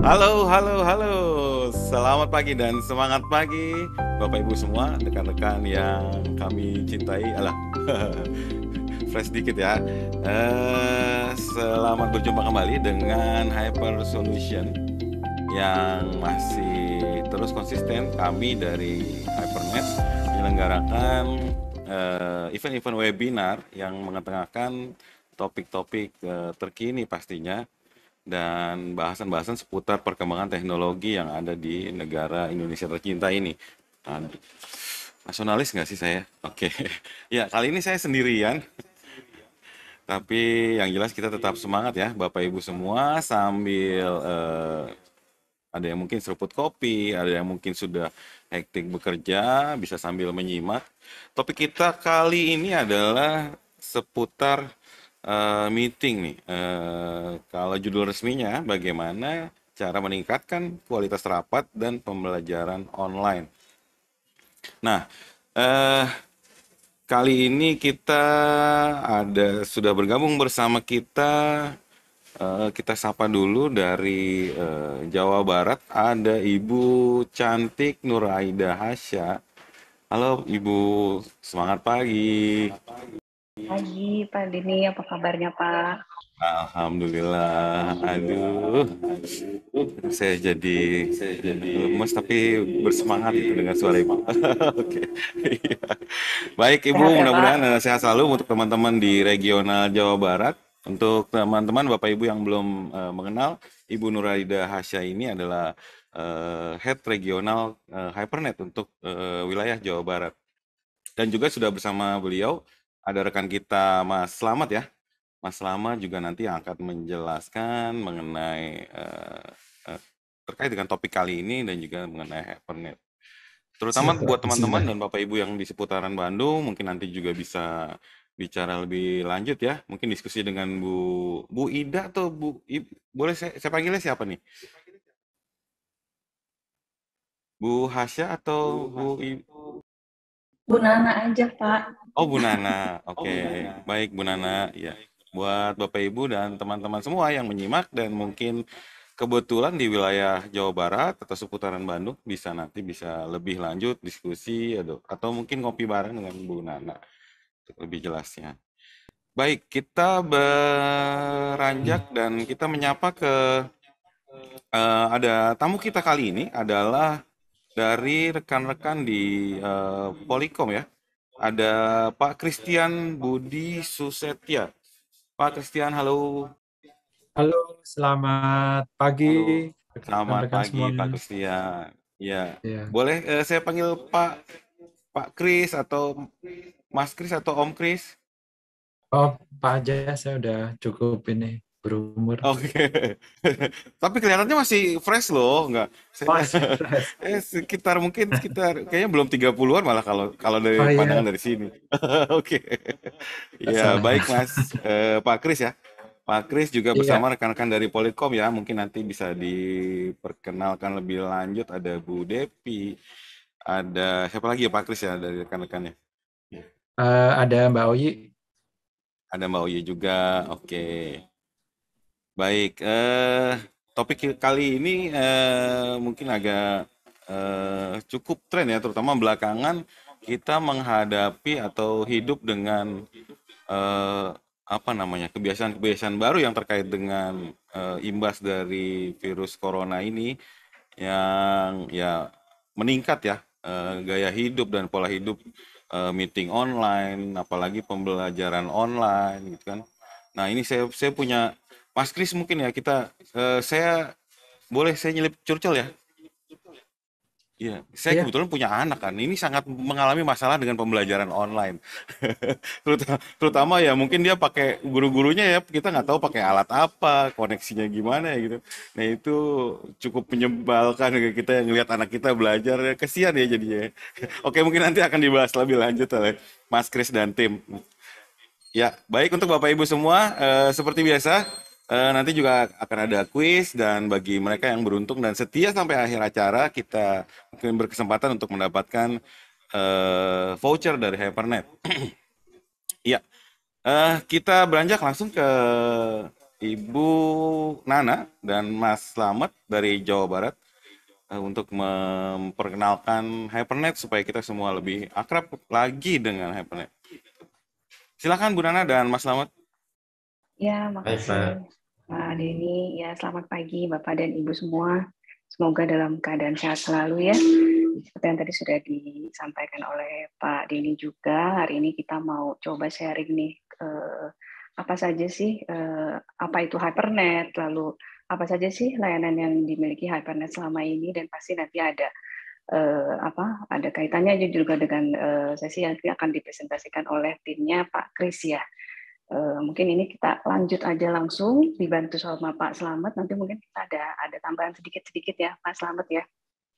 Halo, halo, halo. Selamat pagi dan semangat pagi, Bapak Ibu semua, rekan-rekan yang kami cintai. Alah, fresh dikit ya. Selamat berjumpa kembali dengan Hyper Solution yang masih terus konsisten. Kami dari Hypernet menyelenggarakan event-event webinar yang mengetengahkan topik-topik terkini pastinya dan bahasan-bahasan seputar perkembangan teknologi yang ada di negara Indonesia tercinta ini. Aduh, nasionalis nggak sih saya? Oke, ya kali ini saya sendirian, tapi yang jelas kita tetap semangat ya, Bapak Ibu semua, sambil ada yang mungkin seruput kopi, ada yang mungkin sudah hektik bekerja, bisa sambil menyimak. Topik kita kali ini adalah seputar meeting nih. Kalau judul resminya, bagaimana cara meningkatkan kualitas rapat dan pembelajaran online. Nah, eh, kali ini kita sudah bergabung bersama kita sapa dulu dari Jawa Barat, ada Ibu Cantik Nuraida Hasya. Halo Ibu, semangat pagi. Pagi, Pak Dini. Apa kabarnya, Pak? Alhamdulillah. Aduh, saya jadi lemes tapi bersemangat itu dengan suara Ibu. Oke. Iya. Baik Ibu, Sehat ya, Pak? mudah-mudahan sehat selalu untuk teman-teman di regional Jawa Barat. Untuk teman-teman Bapak Ibu yang belum mengenal, Ibu Nuraida Hasya ini adalah Head Regional Hypernet untuk wilayah Jawa Barat. Dan juga sudah bersama beliau ada rekan kita Mas Slamet ya. Mas Slamet juga nanti akan menjelaskan mengenai terkait dengan topik kali ini dan juga mengenai Hypernet. Terutama buat teman-teman dan Bapak Ibu yang di seputaran Bandung, mungkin nanti juga bisa bicara lebih lanjut ya. Mungkin diskusi dengan Bu Ida atau boleh saya panggilnya siapa nih? Bu Hasya atau Bu Nana aja, Pak. Oh, Bu Nana. Oke. Baik Bu Nana. Ya. Buat Bapak Ibu dan teman-teman semua yang menyimak dan mungkin kebetulan di wilayah Jawa Barat atau seputaran Bandung bisa lebih lanjut diskusi atau mungkin ngopi bareng dengan Bu Nana untuk lebih jelasnya. Baik, kita beranjak dan kita menyapa ke ada tamu kita kali ini adalah dari rekan-rekan di Polikom ya. Ada Pak Christian Budi Susetya. Pak Christian, halo. Halo, selamat pagi Halo. Selamat rekan-rekan pagi Pak semuanya. Christian. Ya, Ya. boleh saya panggil Pak Kris atau Mas Kris atau Om Kris? Oh, Pak aja, saya udah cukup ini berumur. Oke. Tapi kelihatannya masih fresh loh, enggak? Oh, Saya stres. sekitar kayaknya belum 30-an malah kalau kalau dari Oh pandangan iya, dari sini. Oke. Ya, salah baik Mas. Mas Pak Kris ya. Pak Kris juga Iya, bersama rekan-rekan dari Polikom ya. Mungkin nanti bisa diperkenalkan lebih lanjut, ada Bu Depi, ada siapa lagi ya Pak Kris ya dari rekan-rekannya? ada Mbak Oyi. Ada Mbak Oyi juga. Oke. Baik, topik kali ini mungkin agak cukup tren ya, terutama belakangan kita menghadapi atau hidup dengan eh, apa namanya kebiasaan-kebiasaan baru yang terkait dengan imbas dari virus corona ini yang ya meningkat ya gaya hidup dan pola hidup meeting online, apalagi pembelajaran online gitu kan. Nah ini saya punya Mas Kris mungkin ya saya boleh saya nyelip curcol ya? Iya, saya Iya, kebetulan punya anak kan. Ini sangat mengalami masalah dengan pembelajaran online. Terutama ya mungkin dia pakai guru-gurunya ya kita nggak tahu pakai alat apa, koneksinya gimana ya gitu. Nah itu cukup menyebalkan ya, kita yang lihat anak kita belajar ya kesian ya jadinya. Oke mungkin nanti akan dibahas lebih lanjut oleh Mas Kris dan tim. Ya, baik untuk Bapak Ibu semua, seperti biasa, nanti juga akan ada kuis dan bagi mereka yang beruntung dan setia sampai akhir acara, kita mungkin berkesempatan untuk mendapatkan voucher dari Hypernet. Iya, kita beranjak langsung ke Ibu Nana dan Mas Slamet dari Jawa Barat untuk memperkenalkan Hypernet supaya kita semua lebih akrab lagi dengan Hypernet. Silakan Bu Nana dan Mas Slamet. Ya, Baik, Pak. makasih Pak Denny. Ya, selamat pagi Bapak dan Ibu semua. Semoga dalam keadaan sehat selalu ya. Seperti yang tadi sudah disampaikan oleh Pak Denny juga, hari ini kita mau coba sharing nih apa saja sih, apa itu Hypernet, lalu apa saja sih layanan yang dimiliki Hypernet selama ini, dan pasti nanti ada ada kaitannya juga dengan sesi yang akan dipresentasikan oleh timnya Pak Kris ya. Mungkin ini kita lanjut aja langsung dibantu sama Pak Slamet. Nanti mungkin kita ada tambahan sedikit-sedikit ya Pak Slamet ya.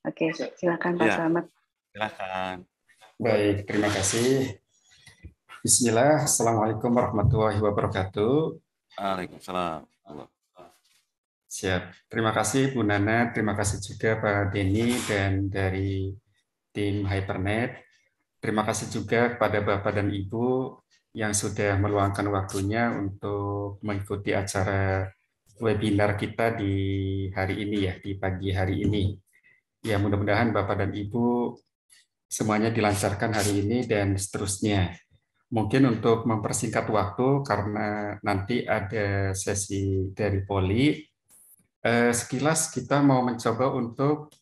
Oke, silakan Pak Iya, Slamet. silakan. Baik, terima kasih. Bismillah, Assalamualaikum warahmatullahi wabarakatuh. Waalaikumsalam. Siap. Terima kasih Bu Nana, terima kasih juga Pak Denny dan dari tim Hypernet. Terima kasih juga kepada Bapak dan Ibu yang sudah meluangkan waktunya untuk mengikuti acara webinar kita di hari ini ya, di pagi hari ini. Ya, mudah-mudahan Bapak dan Ibu semuanya dilancarkan hari ini dan seterusnya. Mungkin untuk mempersingkat waktu karena nanti ada sesi dari Poli, sekilas kita mau mencoba untuk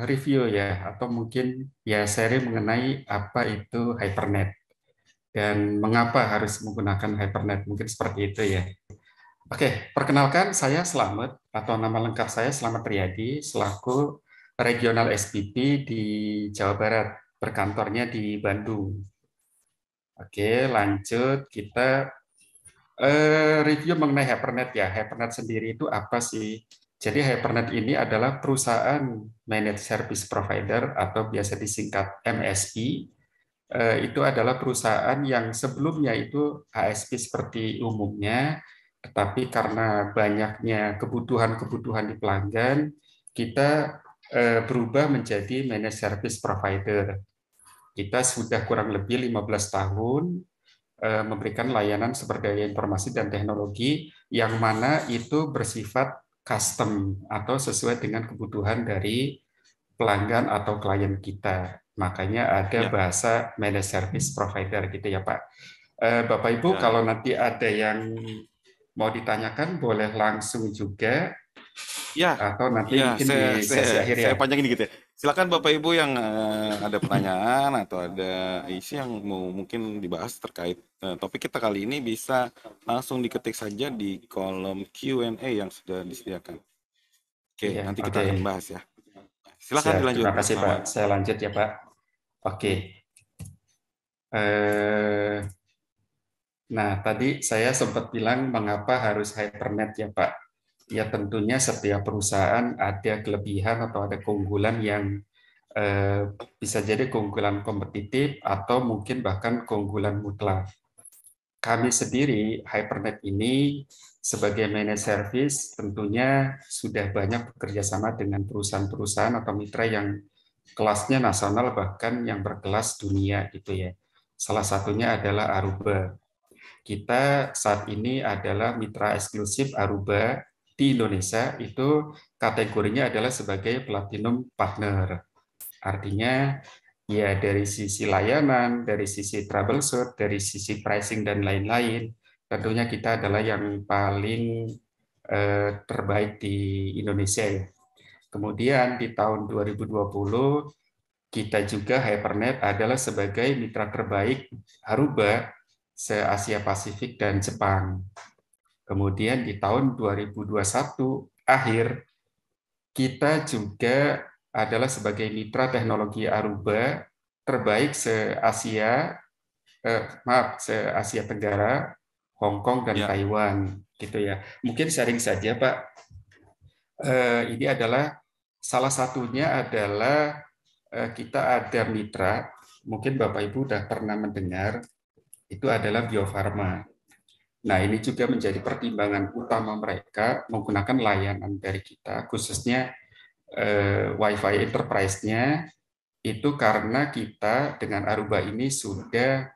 review ya, atau mungkin ya sharing mengenai apa itu Hypernet dan mengapa harus menggunakan Hypernet, mungkin seperti itu ya. Oke, perkenalkan saya Slamet, atau nama lengkap saya Slamet Riyadi, selaku Regional SPP di Jawa Barat, berkantornya di Bandung. Oke, lanjut kita review mengenai Hypernet ya. Hypernet sendiri itu apa sih? Jadi Hypernet ini adalah perusahaan managed service provider atau biasa disingkat MSP. Itu adalah perusahaan yang sebelumnya itu ASP seperti umumnya, tetapi karena banyaknya kebutuhan-kebutuhan di pelanggan, kita berubah menjadi managed service provider. Kita sudah kurang lebih 15 tahun memberikan layanan sumber daya informasi dan teknologi yang mana itu bersifat custom atau sesuai dengan kebutuhan dari pelanggan atau klien kita. Makanya ada Ya. bahasa managed service provider gitu ya Pak. Bapak Ibu Ya. kalau nanti ada yang mau ditanyakan boleh langsung juga. Ya, Atau nanti ya, mungkin di sesi akhir ya. saya panjangin dikit ya. Silakan Bapak Ibu yang ada pertanyaan atau ada isu yang mau mungkin dibahas terkait topik kita kali ini bisa langsung diketik saja di kolom Q&A yang sudah disediakan. Oke, Iya, nanti kita oke. akan bahas ya. Silakan Siap, dilanjut, terima Mas kasih Pak. Slamet. Saya lanjut ya Pak. Oke. Nah, tadi saya sempat bilang mengapa harus Hypernet ya Pak. Ya tentunya setiap perusahaan ada kelebihan atau ada keunggulan yang bisa jadi keunggulan kompetitif atau mungkin bahkan keunggulan mutlak. Kami sendiri, Hypernet ini sebagai managed service tentunya sudah banyak bekerja sama dengan perusahaan-perusahaan atau mitra yang kelasnya nasional bahkan yang berkelas dunia gitu ya. Salah satunya adalah Aruba. Kita saat ini adalah mitra eksklusif Aruba di Indonesia, itu kategorinya adalah sebagai platinum partner. Artinya ya dari sisi layanan, dari sisi troubleshoot, dari sisi pricing dan lain-lain, tentunya kita adalah yang paling terbaik di Indonesia ya. Kemudian di tahun 2020 kita juga Hypernet adalah sebagai mitra terbaik Aruba se-Asia Pasifik dan Jepang. Kemudian di tahun 2021 akhir kita juga adalah sebagai mitra teknologi Aruba terbaik se-Asia se-Asia Tenggara, Hong Kong dan Ya. Taiwan gitu ya. Mungkin sharing saja Pak. Ini adalah salah satunya adalah kita ada mitra, mungkin Bapak Ibu sudah pernah mendengar, itu adalah Bio Farma. Nah, ini juga menjadi pertimbangan utama mereka menggunakan layanan dari kita, khususnya Wi-Fi Enterprise-nya, itu karena kita dengan Aruba ini sudah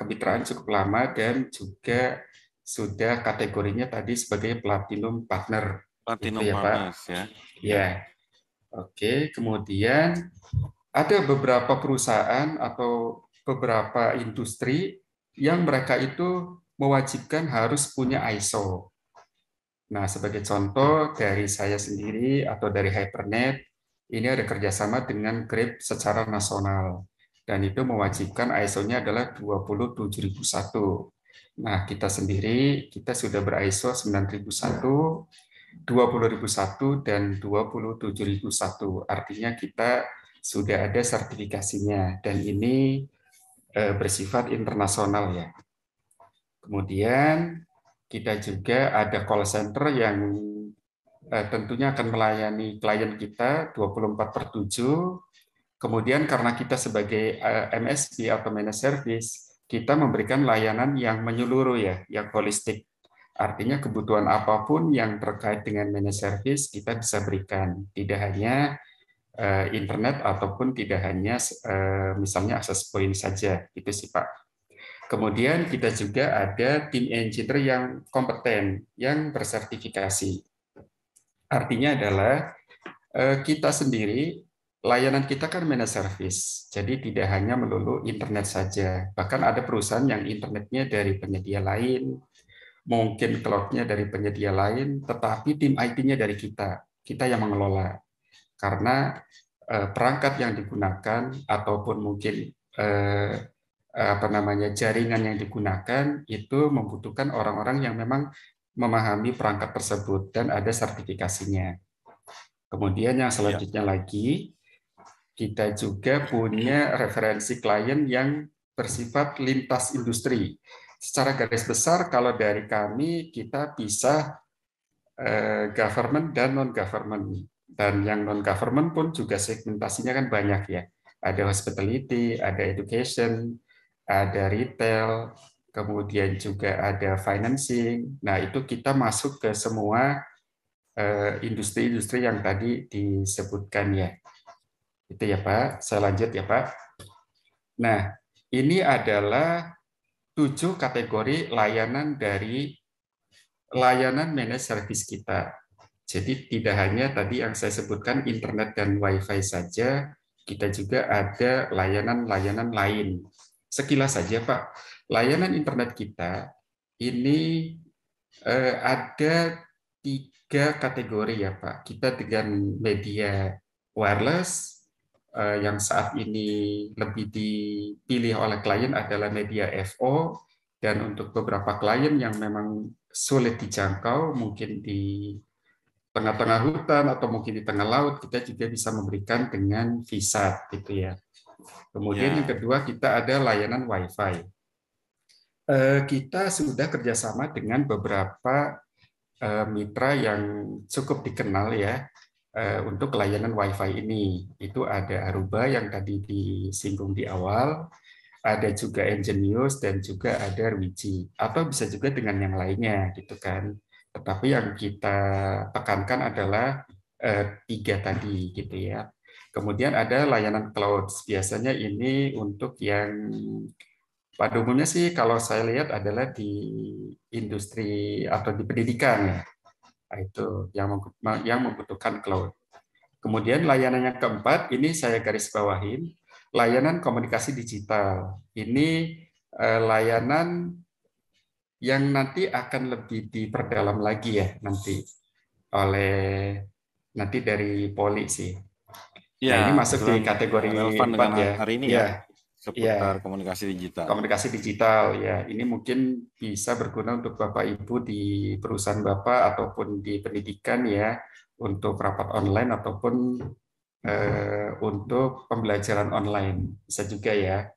kemitraan cukup lama dan juga sudah kategorinya tadi sebagai Platinum Partner. Platinum Itu ya, Pak. Partners ya. Ya. Oke, kemudian ada beberapa perusahaan atau beberapa industri yang mereka itu mewajibkan harus punya ISO. Nah, sebagai contoh dari saya sendiri atau dari Hypernet, ini ada kerjasama dengan GRIP secara nasional. Dan itu mewajibkan ISO-nya adalah 27001. Nah, kita sendiri, kita sudah ber-ISO 9001, 20001, dan 27001. Artinya kita sudah ada sertifikasinya. Dan ini bersifat internasional ya. Kemudian kita juga ada call center yang tentunya akan melayani klien kita 24/7. Kemudian karena kita sebagai MSP atau Managed Service, kita memberikan layanan yang menyeluruh ya, yang holistik. Artinya kebutuhan apapun yang terkait dengan Managed Service kita bisa berikan. Tidak hanya internet ataupun tidak hanya misalnya access point saja. Itu sih Pak. Kemudian kita juga ada tim engineer yang kompeten, yang bersertifikasi. Artinya adalah kita sendiri, layanan kita kan managed service, jadi tidak hanya melulu internet saja. Bahkan ada perusahaan yang internetnya dari penyedia lain, mungkin cloud-nya dari penyedia lain, tetapi tim IT-nya dari kita yang mengelola. Karena perangkat yang digunakan ataupun mungkin jaringan yang digunakan itu membutuhkan orang-orang yang memang memahami perangkat tersebut dan ada sertifikasinya. Kemudian yang selanjutnya lagi, kita juga punya referensi klien yang bersifat lintas industri. Secara garis besar, kalau dari kami, kita bisa government dan non-government. Dan yang non-government pun juga segmentasinya kan banyak ya. Ada hospitality, ada education, ada retail, kemudian juga ada financing. Nah, itu kita masuk ke semua industri-industri yang tadi disebutkan ya. Itu ya Pak, saya lanjut ya Pak. Nah, ini adalah 7 kategori layanan dari layanan managed service kita. Jadi tidak hanya tadi yang saya sebutkan internet dan wifi saja, kita juga ada layanan-layanan lain. Sekilas saja Pak, layanan internet kita ini ada 3 kategori ya Pak. Kita dengan media wireless, yang saat ini lebih dipilih oleh klien adalah media FO, dan untuk beberapa klien yang memang sulit dijangkau, mungkin di tengah-tengah hutan atau mungkin di tengah laut, kita juga bisa memberikan dengan VSAT gitu ya. Kemudian yang kedua kita ada layanan WiFi. Kita sudah kerjasama dengan beberapa mitra yang cukup dikenal ya untuk layanan WiFi ini. Itu ada Aruba yang tadi disinggung di awal, ada juga Engenius dan juga ada Wiji, atau bisa juga dengan yang lainnya gitu kan. Tetapi yang kita tekankan adalah 3 tadi gitu ya. Kemudian ada layanan cloud. Biasanya ini untuk yang pada umumnya sih kalau saya lihat adalah di industri atau di pendidikan ya. Nah, itu yang membutuhkan cloud. Kemudian layanan yang keempat, ini saya garis bawahin, layanan komunikasi digital. Ini layanan yang nanti akan lebih diperdalam lagi ya nanti oleh dari Poli sih. Ya, nah, ini masuk di kategori relevan 4 dengan ya. hari ini ya, seputar komunikasi digital. Komunikasi digital ya, ini mungkin bisa berguna untuk Bapak Ibu di perusahaan Bapak ataupun di pendidikan ya, untuk rapat online ataupun untuk pembelajaran online bisa juga ya.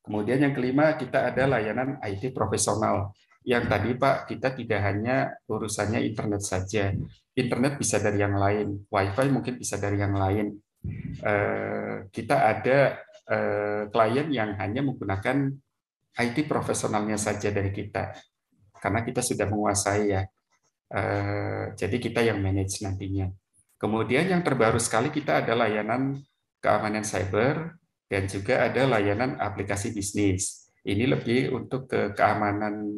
Kemudian yang kelima kita ada layanan IT profesional. Yang tadi Pak, kita tidak hanya urusannya internet saja. Internet bisa dari yang lain, WiFi mungkin bisa dari yang lain. Kita ada klien yang hanya menggunakan IT profesionalnya saja dari kita, karena kita sudah menguasai ya. Jadi kita yang manage nantinya. Kemudian yang terbaru sekali kita ada layanan keamanan cyber dan juga ada layanan aplikasi bisnis. Ini lebih untuk ke keamanan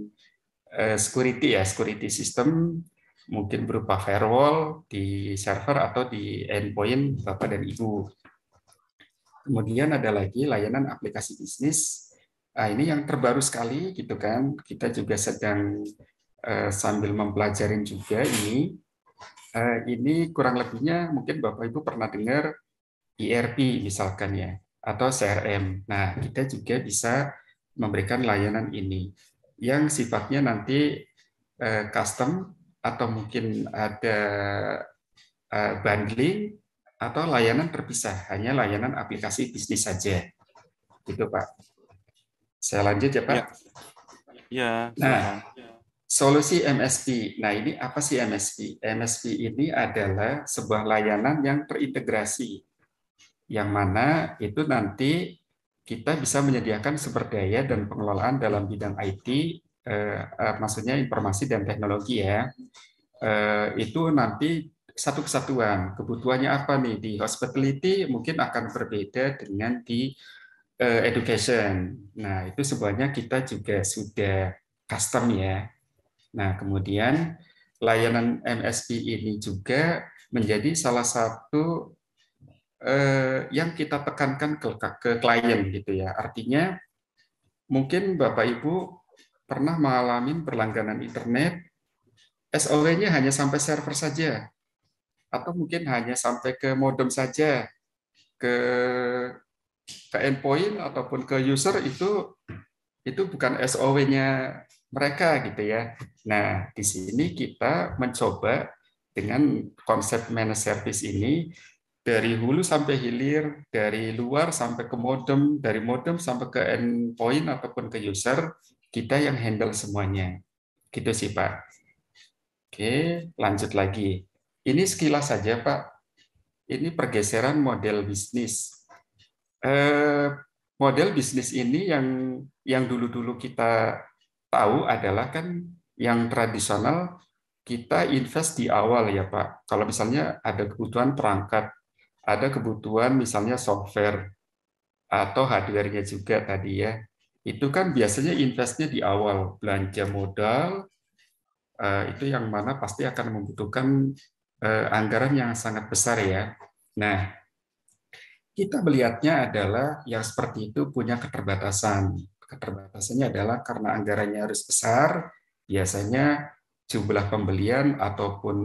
security system, mungkin berupa firewall di server atau di endpoint Bapak dan Ibu. Kemudian ada lagi layanan aplikasi bisnis. Nah, ini yang terbaru sekali gitu kan. Kita juga sedang sambil mempelajari juga ini. Ini kurang lebihnya mungkin Bapak Ibu pernah dengar ERP misalkan ya, atau CRM. Nah, kita juga bisa memberikan layanan ini yang sifatnya nanti custom atau mungkin ada bundling atau layanan terpisah, hanya layanan aplikasi bisnis saja. Gitu, Pak. Saya lanjut ya, Pak. Ya, Nah, solusi MSP. Nah, ini apa sih MSP? MSP ini adalah sebuah layanan yang terintegrasi, yang mana itu nanti kita bisa menyediakan sumber daya dan pengelolaan dalam bidang IT, maksudnya informasi dan teknologi ya. Itu nanti satu kesatuan. Kebutuhannya apa nih? Di hospitality mungkin akan berbeda dengan di education. Nah, itu semuanya kita juga sudah custom ya. Nah, kemudian layanan MSP ini juga menjadi salah satu yang kita tekankan ke klien gitu ya. Artinya mungkin Bapak Ibu pernah mengalami berlangganan internet, SOW-nya hanya sampai server saja, atau mungkin hanya sampai ke modem saja, ke endpoint ataupun ke user itu bukan SOW-nya mereka gitu ya. Nah, di sini kita mencoba dengan konsep managed service ini dari hulu sampai hilir, dari luar sampai ke modem, dari modem sampai ke endpoint ataupun ke user, kita yang handle semuanya. Gitu sih, Pak. Oke, lanjut lagi. Ini sekilas saja, Pak. Ini pergeseran model bisnis. Model bisnis ini yang dulu-dulu kita tahu adalah kan yang tradisional kita invest di awal ya Pak. Kalau misalnya ada kebutuhan perangkat, ada kebutuhan misalnya software atau hardware-nya juga tadi ya. Itu kan biasanya investnya di awal, belanja modal, itu yang mana pasti akan membutuhkan anggaran yang sangat besar ya. Nah, kita melihatnya adalah yang seperti itu punya keterbatasan. Keterbatasannya adalah karena anggarannya harus besar, biasanya jumlah pembelian ataupun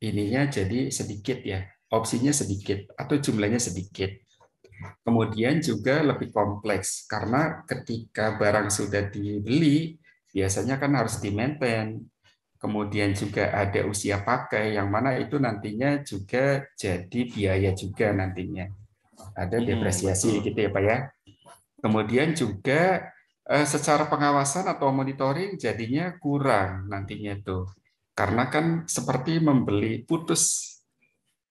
ininya jadi sedikit ya, opsinya sedikit atau jumlahnya sedikit. Kemudian juga lebih kompleks karena ketika barang sudah dibeli biasanya kan harus di-maintain. Kemudian juga ada usia pakai yang mana itu nantinya juga jadi biaya juga nantinya. Ada depresiasi gitu ya Pak ya. Kemudian juga secara pengawasan atau monitoring jadinya kurang nantinya itu. Karena kan seperti membeli putus.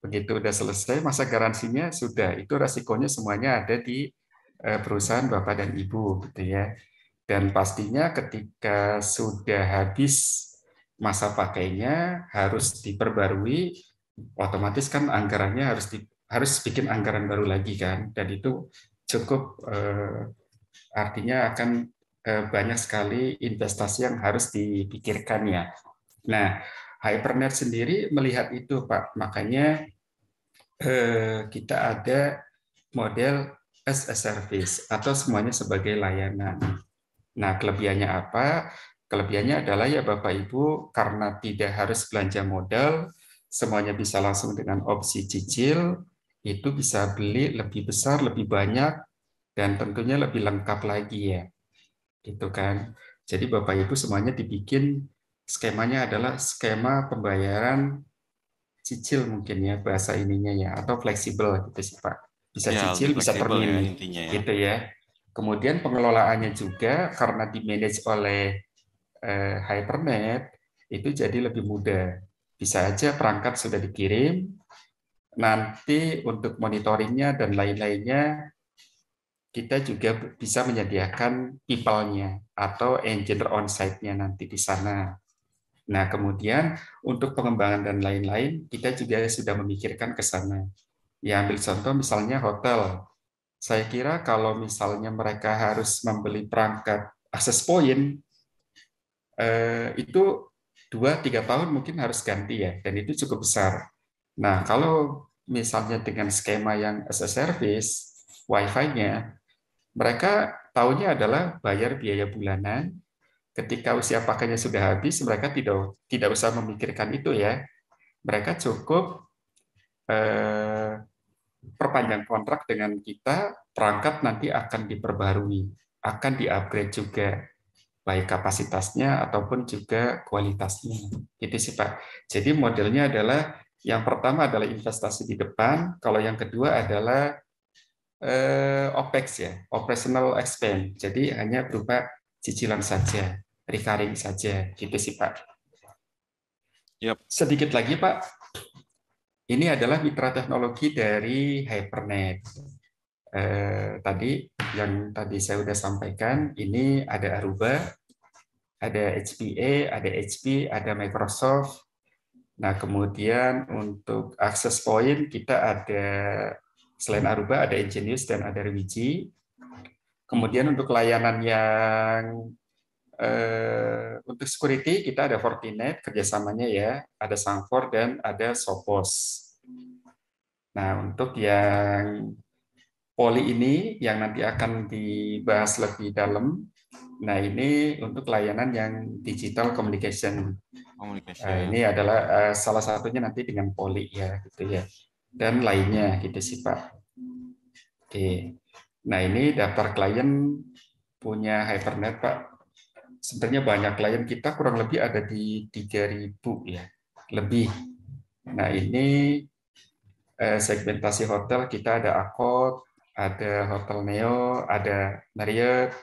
Begitu udah selesai masa garansinya sudah, itu resikonya semuanya ada di perusahaan Bapak dan Ibu gitu ya. Dan pastinya ketika sudah habis masa pakainya harus diperbarui, otomatis kan anggarannya harus bikin anggaran baru lagi kan, dan itu cukup artinya akan banyak sekali investasi yang harus dipikirkan ya. Nah, HyperNet sendiri melihat itu Pak, makanya kita ada model as a service atau semuanya sebagai layanan. Nah, kelebihannya apa? Kelebihannya adalah ya Bapak Ibu, karena tidak harus belanja modal, semuanya bisa langsung dengan opsi cicil, itu bisa beli lebih besar, lebih banyak, dan tentunya lebih lengkap lagi ya. Gitu kan. Jadi Bapak Ibu semuanya dibikin skemanya adalah skema pembayaran cicil mungkin ya bahasa ininya ya, atau fleksibel gitu sih Pak. Bisa ya, cicil, bisa termin ya, intinya ya. Gitu ya. Kemudian pengelolaannya juga karena di-manage oleh HyperNet itu jadi lebih mudah. Bisa aja perangkat sudah dikirim, nanti untuk monitoringnya dan lain-lainnya kita juga bisa menyediakan people-nya atau engineer on-site-nya nanti di sana. Nah, kemudian untuk pengembangan dan lain-lain, kita juga sudah memikirkan ke sana. Ya, ambil contoh misalnya hotel. Saya kira kalau misalnya mereka harus membeli perangkat akses point itu 2-3 tahun mungkin harus ganti ya, dan itu cukup besar. Nah, kalau misalnya dengan skema yang as a service, Wi-Fi-nya, mereka tahunya adalah bayar biaya bulanan. Ketika usia pakainya sudah habis, mereka tidak usah memikirkan itu ya. Mereka cukup perpanjang kontrak dengan kita, perangkat nanti akan diperbarui, akan di-upgrade juga, baik kapasitasnya ataupun juga kualitasnya. Gitu sih Pak. Jadi modelnya adalah yang pertama adalah investasi di depan, kalau yang kedua adalah OPEX ya, operational expense. Jadi hanya berupa cicilan saja, recurring saja, gitu sih Pak. Yap. Sedikit lagi Pak, ini adalah mitra teknologi dari HyperNet. Tadi yang tadi saya sudah sampaikan, ini ada Aruba, ada HPE, ada HP, ada Microsoft. Nah, kemudian untuk access point kita ada selain Aruba ada Engenius dan ada Rewiji. Kemudian untuk layanan yang untuk security kita ada Fortinet kerjasamanya ya, ada Sangfor dan ada Sophos. Nah, untuk yang Poli ini yang nanti akan dibahas lebih dalam. Nah, ini untuk layanan yang digital communication. Ini adalah salah satunya nanti dengan Poli ya, gitu ya. Dan lainnya gitu sih Pak. Oke. Nah, ini daftar klien punya HyperNet Pak. Sebenarnya banyak klien kita, kurang lebih ada di 3.000 ya, lebih. Nah, ini segmentasi hotel kita ada Accor, ada Hotel Neo, ada Marriott,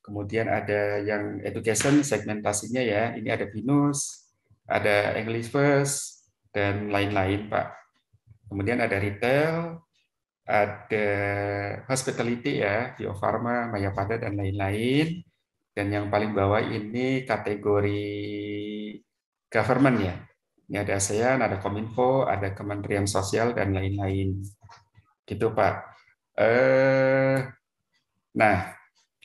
kemudian ada yang education segmentasinya ya, ini ada Venus, ada English First, dan lain-lain Pak. Kemudian ada retail, ada hospitality ya, Bio Farma, Mayapada, dan lain-lain. Dan yang paling bawah ini kategori government ya. Ini ada ASEAN, ada Kominfo, ada Kementerian Sosial, dan lain-lain. Gitu Pak. Nah,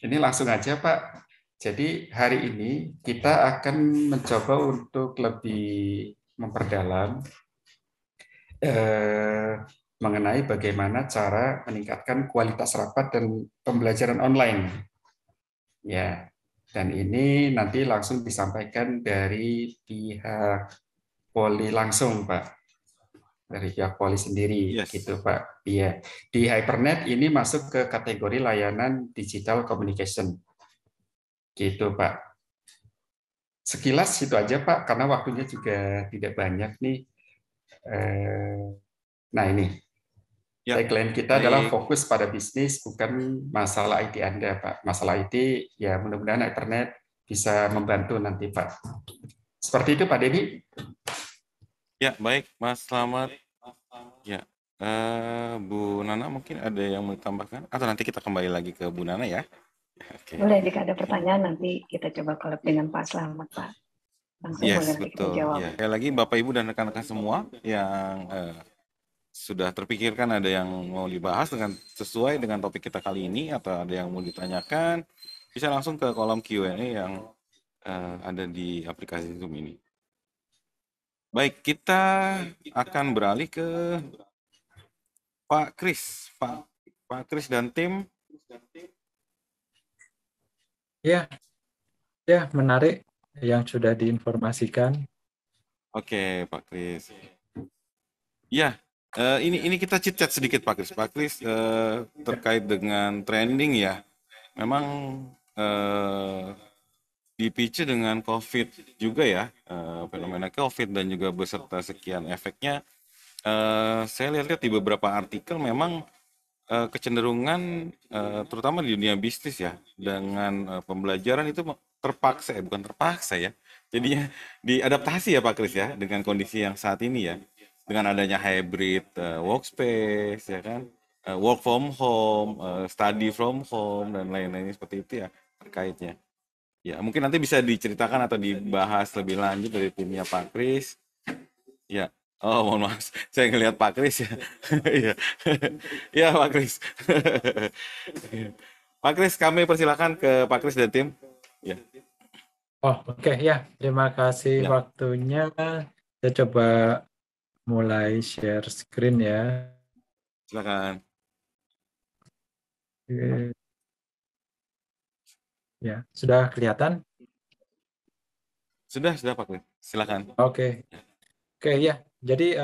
ini langsung aja Pak. Jadi hari ini kita akan mencoba untuk lebih memperdalam mengenai bagaimana cara meningkatkan kualitas rapat dan pembelajaran online. Ya, dan ini nanti langsung disampaikan dari pihak Poli langsung, Pak. Dari pihak Poli sendiri, gitu Pak. Iya. Di HyperNet ini masuk ke kategori layanan digital communication. Gitu Pak. Sekilas itu aja Pak, karena waktunya juga tidak banyak nih. Nah ini, tagline kita adalah fokus pada bisnis, bukan masalah IT Anda Pak. Masalah IT, ya mudah-mudahan HyperNet bisa membantu nanti Pak. Seperti itu Pak Denny. Ya, baik Mas Slamet. Ya, Bu Nana mungkin ada yang mau ditambahkan? Atau nanti kita kembali lagi ke Bu Nana ya? Okay. Boleh, jika ada pertanyaan nanti kita coba collab dengan Pak Slamet, Pak. Langsung boleh nanti kita jawab. Ya. Sekali lagi Bapak Ibu dan rekan-rekan semua yang sudah terpikirkan ada yang mau dibahas dengan sesuai dengan topik kita kali ini atau ada yang mau ditanyakan, bisa langsung ke kolom Q&A yang ada di aplikasi Zoom ini. Baik, kita akan beralih ke Pak Kris. Pak Kris dan tim. Ya, menarik yang sudah diinformasikan. Oke, Pak Kris. Ya, ini kita chit-chat sedikit Pak Kris. Pak Kris terkait dengan trending ya. Memang dipicu dengan COVID juga ya, fenomena COVID dan juga beserta sekian efeknya. Saya lihat di beberapa artikel memang kecenderungan terutama di dunia bisnis ya dengan pembelajaran itu terpaksa bukan terpaksa ya, jadinya diadaptasi ya Pak Kris ya dengan kondisi yang saat ini ya, dengan adanya hybrid workspace ya kan, work from home, study from home dan lain-lain seperti itu ya terkaitnya. Ya mungkin nanti bisa diceritakan atau dibahas lebih lanjut dari timnya Pak Kris. Ya. Oh, mohon maaf. Saya ngelihat Pak Kris ya. Iya. Ya, Pak Kris. Pak Kris, kami persilakan ke Pak Kris dan tim. Ya, Oh, oke ya. Terima kasih ya, waktunya. Saya coba mulai share screen ya. silakan. Oke. Ya, sudah kelihatan? Sudah Pak Kris. Silakan. Oke. Oke ya. Jadi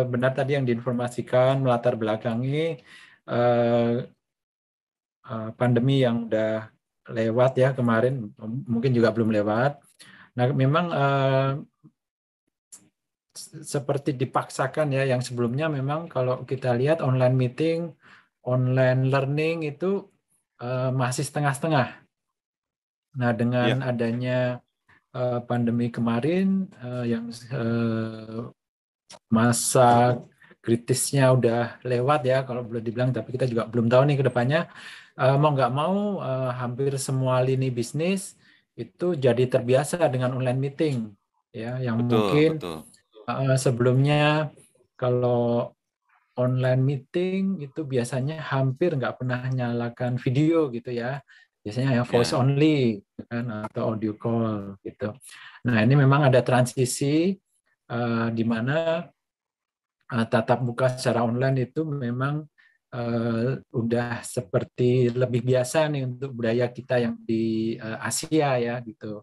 benar tadi yang diinformasikan melatar belakangi pandemi yang udah lewat ya kemarin, mungkin juga belum lewat. Nah, memang seperti dipaksakan ya, yang sebelumnya memang kalau kita lihat online meeting, online learning itu masih setengah-setengah. Nah, dengan Ya, adanya pandemi kemarin yang masa kritisnya udah lewat ya kalau boleh dibilang, tapi kita juga belum tahu nih ke depannya. Mau nggak mau hampir semua lini bisnis itu jadi terbiasa dengan online meeting ya, yang betul, mungkin betul. sebelumnya kalau online meeting itu biasanya hampir nggak pernah nyalakan video gitu ya, biasanya yang voice Ya, only kan, atau audio call gitu. Nah, ini memang ada transisi di mana tatap muka secara online itu memang udah seperti lebih biasa nih untuk budaya kita yang di Asia ya gitu.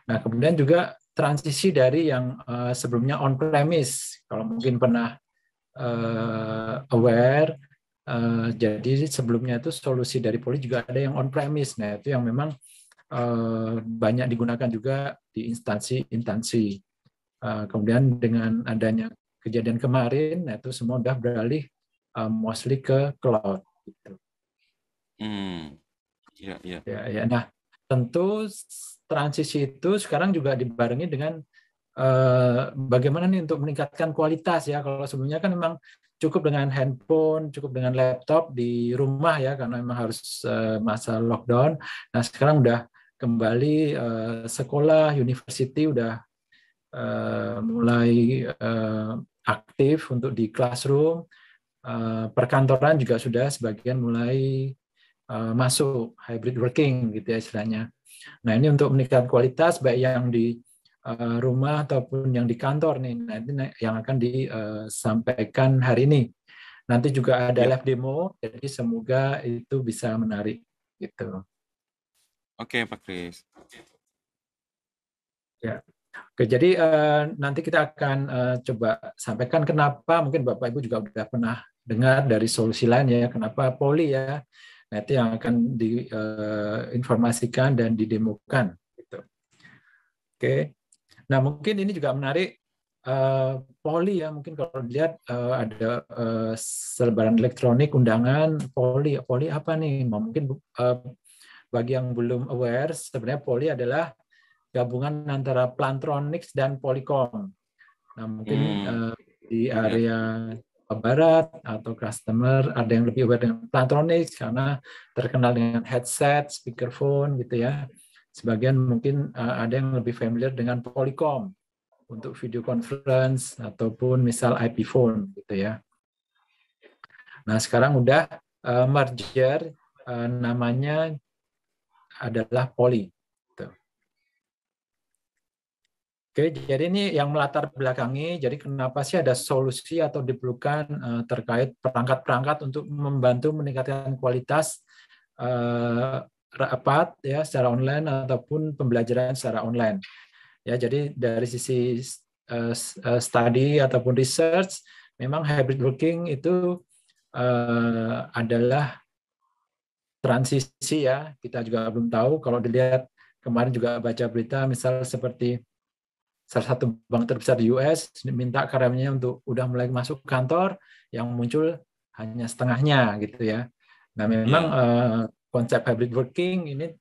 Nah, kemudian juga transisi dari yang sebelumnya on premise, kalau mungkin pernah aware, jadi sebelumnya itu solusi dari Poly juga ada yang on premise. Nah, itu yang memang banyak digunakan juga di instansi-instansi. Kemudian dengan adanya kejadian kemarin, nah itu semua udah beralih mostly ke cloud. Gitu. Ya, ya. Ya. Nah, tentu transisi itu sekarang juga dibarengi dengan bagaimana nih untuk meningkatkan kualitas ya. Kalau sebelumnya kan memang cukup dengan handphone, cukup dengan laptop di rumah ya, karena memang harus masa lockdown. Nah, sekarang udah kembali sekolah, university udah mulai aktif untuk di classroom, perkantoran juga sudah sebagian mulai masuk hybrid working gitu ya istilahnya. Nah, ini untuk meningkatkan kualitas baik yang di rumah ataupun yang di kantor nih. Nah, ini yang akan disampaikan hari ini. Nanti juga ada Ya. live demo, jadi semoga itu bisa menarik gitu. Oke, Pak Kris. Ya. Oke, jadi nanti kita akan coba sampaikan kenapa, mungkin Bapak Ibu juga sudah pernah dengar dari solusi lain ya, kenapa Poly ya. Nah, itu yang akan diinformasikan dan didemokan. Gitu. Oke, nah mungkin ini juga menarik, Poly ya, mungkin kalau dilihat ada selebaran elektronik undangan Poly. Poly apa nih? Mungkin bagi yang belum aware, sebenarnya Poly adalah gabungan antara Plantronics dan Polycom. Nah, mungkin di area Barat atau customer ada yang lebih aware dengan Plantronics karena terkenal dengan headset, speakerphone gitu ya. Sebagian mungkin ada yang lebih familiar dengan Polycom untuk video conference ataupun misal IP phone gitu ya. Nah, sekarang udah merger, namanya adalah Poly. Oke, jadi ini yang melatar belakangi, jadi kenapa sih ada solusi atau diperlukan terkait perangkat-perangkat untuk membantu meningkatkan kualitas rapat ya secara online ataupun pembelajaran secara online. Ya, jadi dari sisi study ataupun research, memang hybrid working itu adalah transisi ya. Kita juga belum tahu, kalau dilihat kemarin juga baca berita misal seperti salah satu bank terbesar di US minta karyawannya untuk udah mulai masuk kantor, yang muncul hanya setengahnya gitu ya. Nah, memang konsep hybrid working ini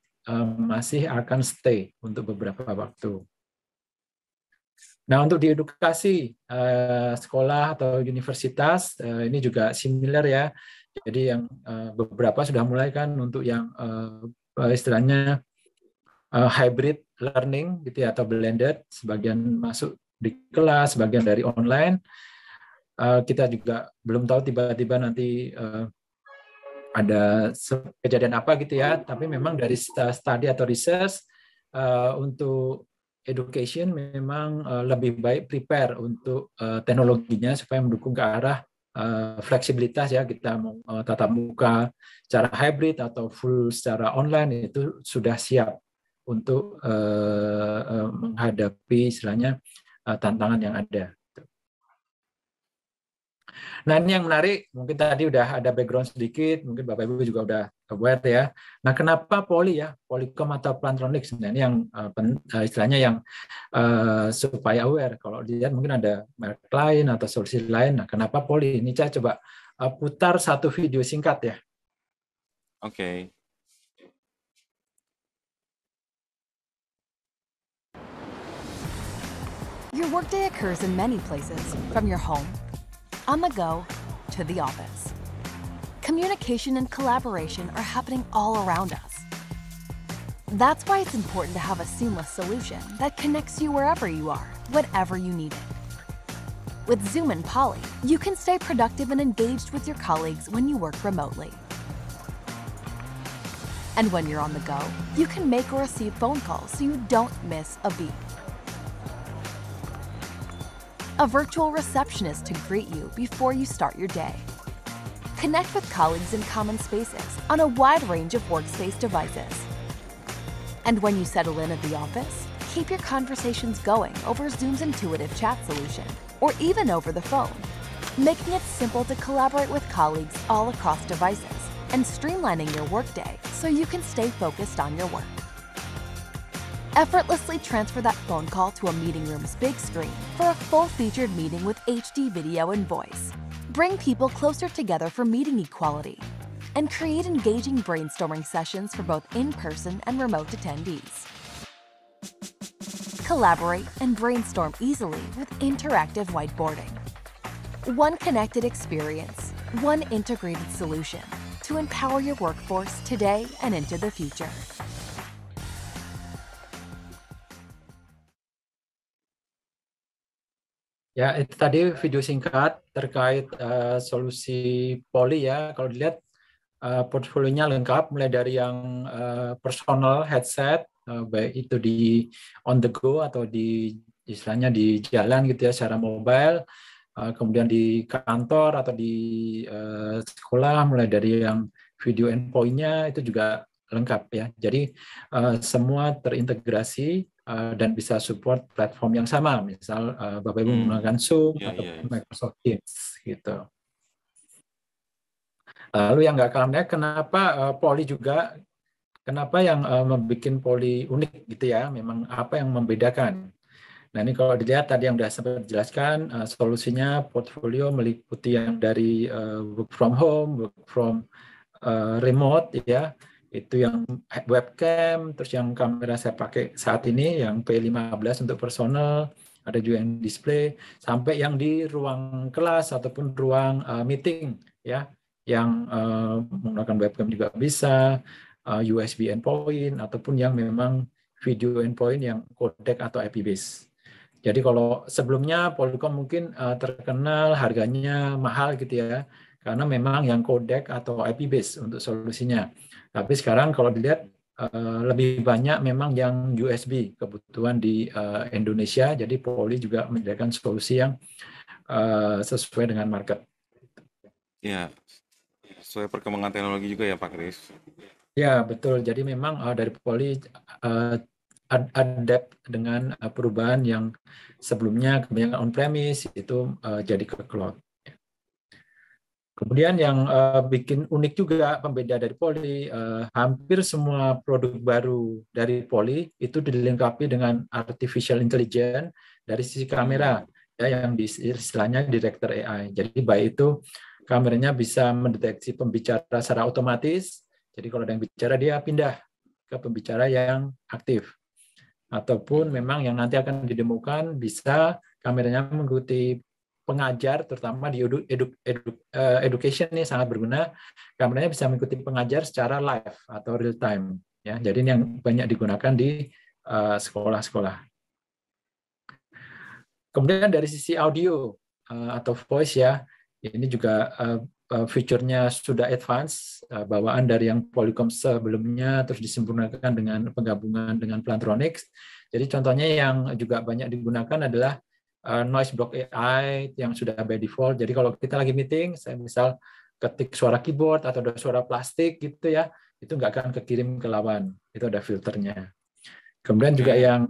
masih akan stay untuk beberapa waktu. Nah, untuk di edukasi sekolah atau universitas ini juga similar ya. Jadi yang beberapa sudah mulai kan untuk yang istilahnya hybrid learning gitu ya, atau blended, sebagian masuk di kelas, sebagian dari online. Kita juga belum tahu tiba-tiba nanti ada kejadian apa gitu ya, tapi memang dari studi atau research untuk education memang lebih baik prepare untuk teknologinya supaya mendukung ke arah fleksibilitas ya, kita mau tatap muka secara hybrid atau full secara online itu sudah siap untuk menghadapi istilahnya tantangan yang ada. Nah, ini yang menarik, mungkin tadi udah ada background sedikit, mungkin Bapak Ibu juga udah aware ya. Nah, kenapa Poly ya? Polycom atau Plantronics? Nah, ini yang istilahnya yang supaya aware. Kalau dilihat mungkin ada merek lain atau solusi lain. Nah, kenapa Poly? Ini saya coba putar satu video singkat ya. Oke. Your workday occurs in many places, from your home, on the go, to the office. Communication and collaboration are happening all around us. That's why it's important to have a seamless solution that connects you wherever you are, whenever you need it. With Zoom and Poly, you can stay productive and engaged with your colleagues when you work remotely. And when you're on the go, you can make or receive phone calls so you don't miss a beat. A virtual receptionist to greet you before you start your day. Connect with colleagues in common spaces on a wide range of workspace devices. And when you settle in at the office, keep your conversations going over Zoom's intuitive chat solution, or even over the phone, making it simple to collaborate with colleagues all across devices and streamlining your workday so you can stay focused on your work. Effortlessly transfer that phone call to a meeting room's big screen for a full-featured meeting with HD video and voice. Bring people closer together for meeting equality, and create engaging brainstorming sessions for both in-person and remote attendees. Collaborate and brainstorm easily with interactive whiteboarding. One connected experience, one integrated solution to empower your workforce today and into the future. Ya, itu tadi video singkat terkait solusi Poly ya. Kalau dilihat portfolionya lengkap, mulai dari yang personal headset, baik itu di on the go atau di istilahnya di jalan gitu ya, secara mobile, kemudian di kantor atau di sekolah, mulai dari yang video endpoint-nya itu juga lengkap ya. Jadi semua terintegrasi dan bisa support platform yang sama, misal Bapak Ibu menggunakan Zoom atau Microsoft Teams gitu. Lalu yang nggak kalah menarik, kenapa Poly juga, kenapa yang membuat Poly unik gitu ya, memang apa yang membedakan. Nah ini kalau dilihat tadi yang sudah sempat dijelaskan, solusinya portfolio meliputi yang dari work from home, work from remote ya, itu yang webcam, terus yang kamera saya pakai saat ini yang P15 untuk personal, ada juga yang display, sampai yang di ruang kelas ataupun ruang meeting ya, yang menggunakan webcam juga bisa, USB endpoint ataupun yang memang video endpoint yang codec atau IP based. Jadi kalau sebelumnya Polycom mungkin terkenal harganya mahal gitu ya, karena memang yang codec atau IP based untuk solusinya. Tapi sekarang kalau dilihat lebih banyak memang yang USB kebutuhan di Indonesia, jadi Poly juga menyediakan solusi yang sesuai dengan market. Ya, sesuai perkembangan teknologi juga ya Pak Kris. Ya betul, jadi memang dari Poly adapt dengan perubahan yang sebelumnya kebanyakan on-premise itu jadi ke cloud. Kemudian yang bikin unik juga pembeda dari Poly, hampir semua produk baru dari Poly itu dilengkapi dengan artificial intelligence dari sisi kamera, ya, yang istilahnya director AI. Jadi baik itu kameranya bisa mendeteksi pembicara secara otomatis, jadi kalau ada yang bicara dia pindah ke pembicara yang aktif. Ataupun memang yang nanti akan didemukan bisa kameranya mengikuti pengajar, terutama di education ini sangat berguna. Kameranya bisa mengikuti pengajar secara live atau real time. Ya, jadi ini yang banyak digunakan di sekolah-sekolah. Kemudian dari sisi audio atau voice ya, ini juga fiturnya sudah advance, bawaan dari yang Polycom sebelumnya, terus disempurnakan dengan penggabungan dengan Plantronics. Jadi contohnya yang juga banyak digunakan adalah noise block AI yang sudah by default. Jadi kalau kita lagi meeting, saya misal ketik suara keyboard atau ada suara plastik gitu ya, itu nggak akan kekirim ke lawan. Itu ada filternya. Kemudian juga yang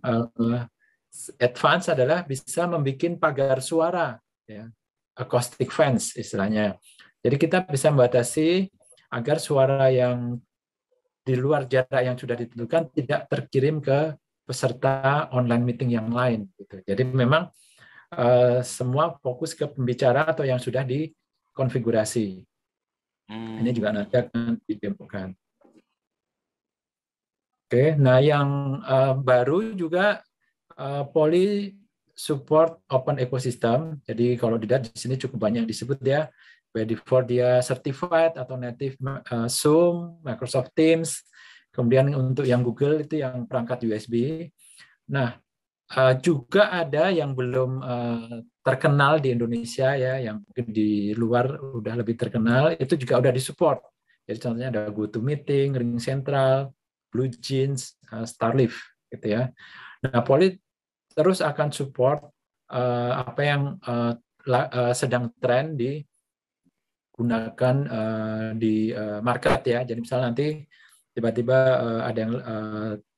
advance adalah bisa membuat pagar suara, ya, acoustic fence istilahnya. Jadi kita bisa membatasi agar suara yang di luar jarak yang sudah ditentukan tidak terkirim ke peserta online meeting yang lain. Gitu. Jadi memang semua fokus ke pembicara atau yang sudah dikonfigurasi. Ini juga nanti akan didemokan. Oke, nah yang baru juga Poly support open ecosystem. Jadi kalau dilihat di sini cukup banyak disebut ya. By default dia certified atau native Zoom, Microsoft Teams. Kemudian untuk yang Google itu yang perangkat USB. Nah, juga ada yang belum terkenal di Indonesia ya, yang mungkin di luar udah lebih terkenal, itu juga udah disupport. Jadi contohnya ada GoToMeeting, Ring Central, BlueJeans, Starleaf gitu ya. Nah, Poly terus akan support apa yang sedang tren digunakan di market ya. Jadi misalnya nanti tiba-tiba ada yang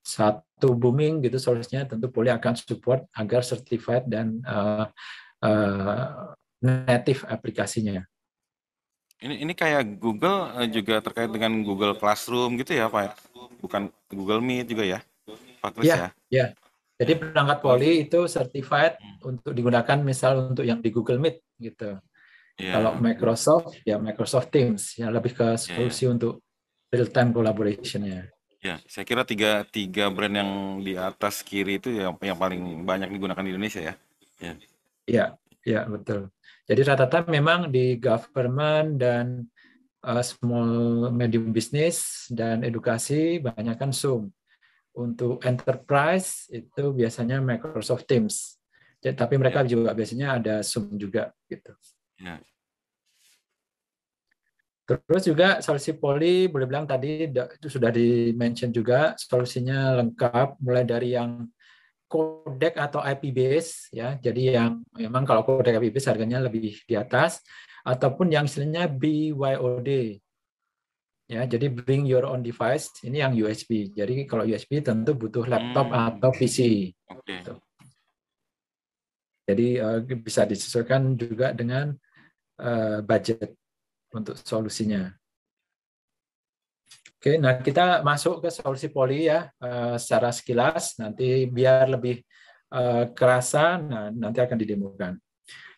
satu booming gitu solusinya, tentu Poly akan support agar certified dan native aplikasinya. Ini kayak Google juga terkait dengan Google Classroom gitu ya, Pak? Bukan Google Meet juga ya, Pak Kris ya? Ya. Jadi perangkat Poly itu certified untuk digunakan misal untuk yang di Google Meet gitu. Kalau Microsoft ya Microsoft Teams ya lebih ke solusi untuk real time collaboration-nya. Ya, saya kira tiga brand yang di atas kiri itu yang paling banyak digunakan di Indonesia ya. Ya betul. Jadi rata-rata memang di government dan small medium business dan edukasi banyak kan Zoom. Untuk enterprise itu biasanya Microsoft Teams. Jadi, tapi mereka juga biasanya ada Zoom juga gitu. Ya. Terus juga solusi Poly boleh bilang tadi itu sudah di-mention juga, solusinya lengkap mulai dari yang codec atau IP base ya. Jadi yang memang kalau codec IP base harganya lebih di atas, ataupun yang istilahnya BYOD. Ya, jadi bring your own device, ini yang USB. Jadi kalau USB tentu butuh laptop atau PC. Gitu. Jadi bisa disesuaikan juga dengan budget untuk solusinya. Oke, nah kita masuk ke solusi Poly ya secara sekilas. Nanti biar lebih kerasa, nah nanti akan didemokan.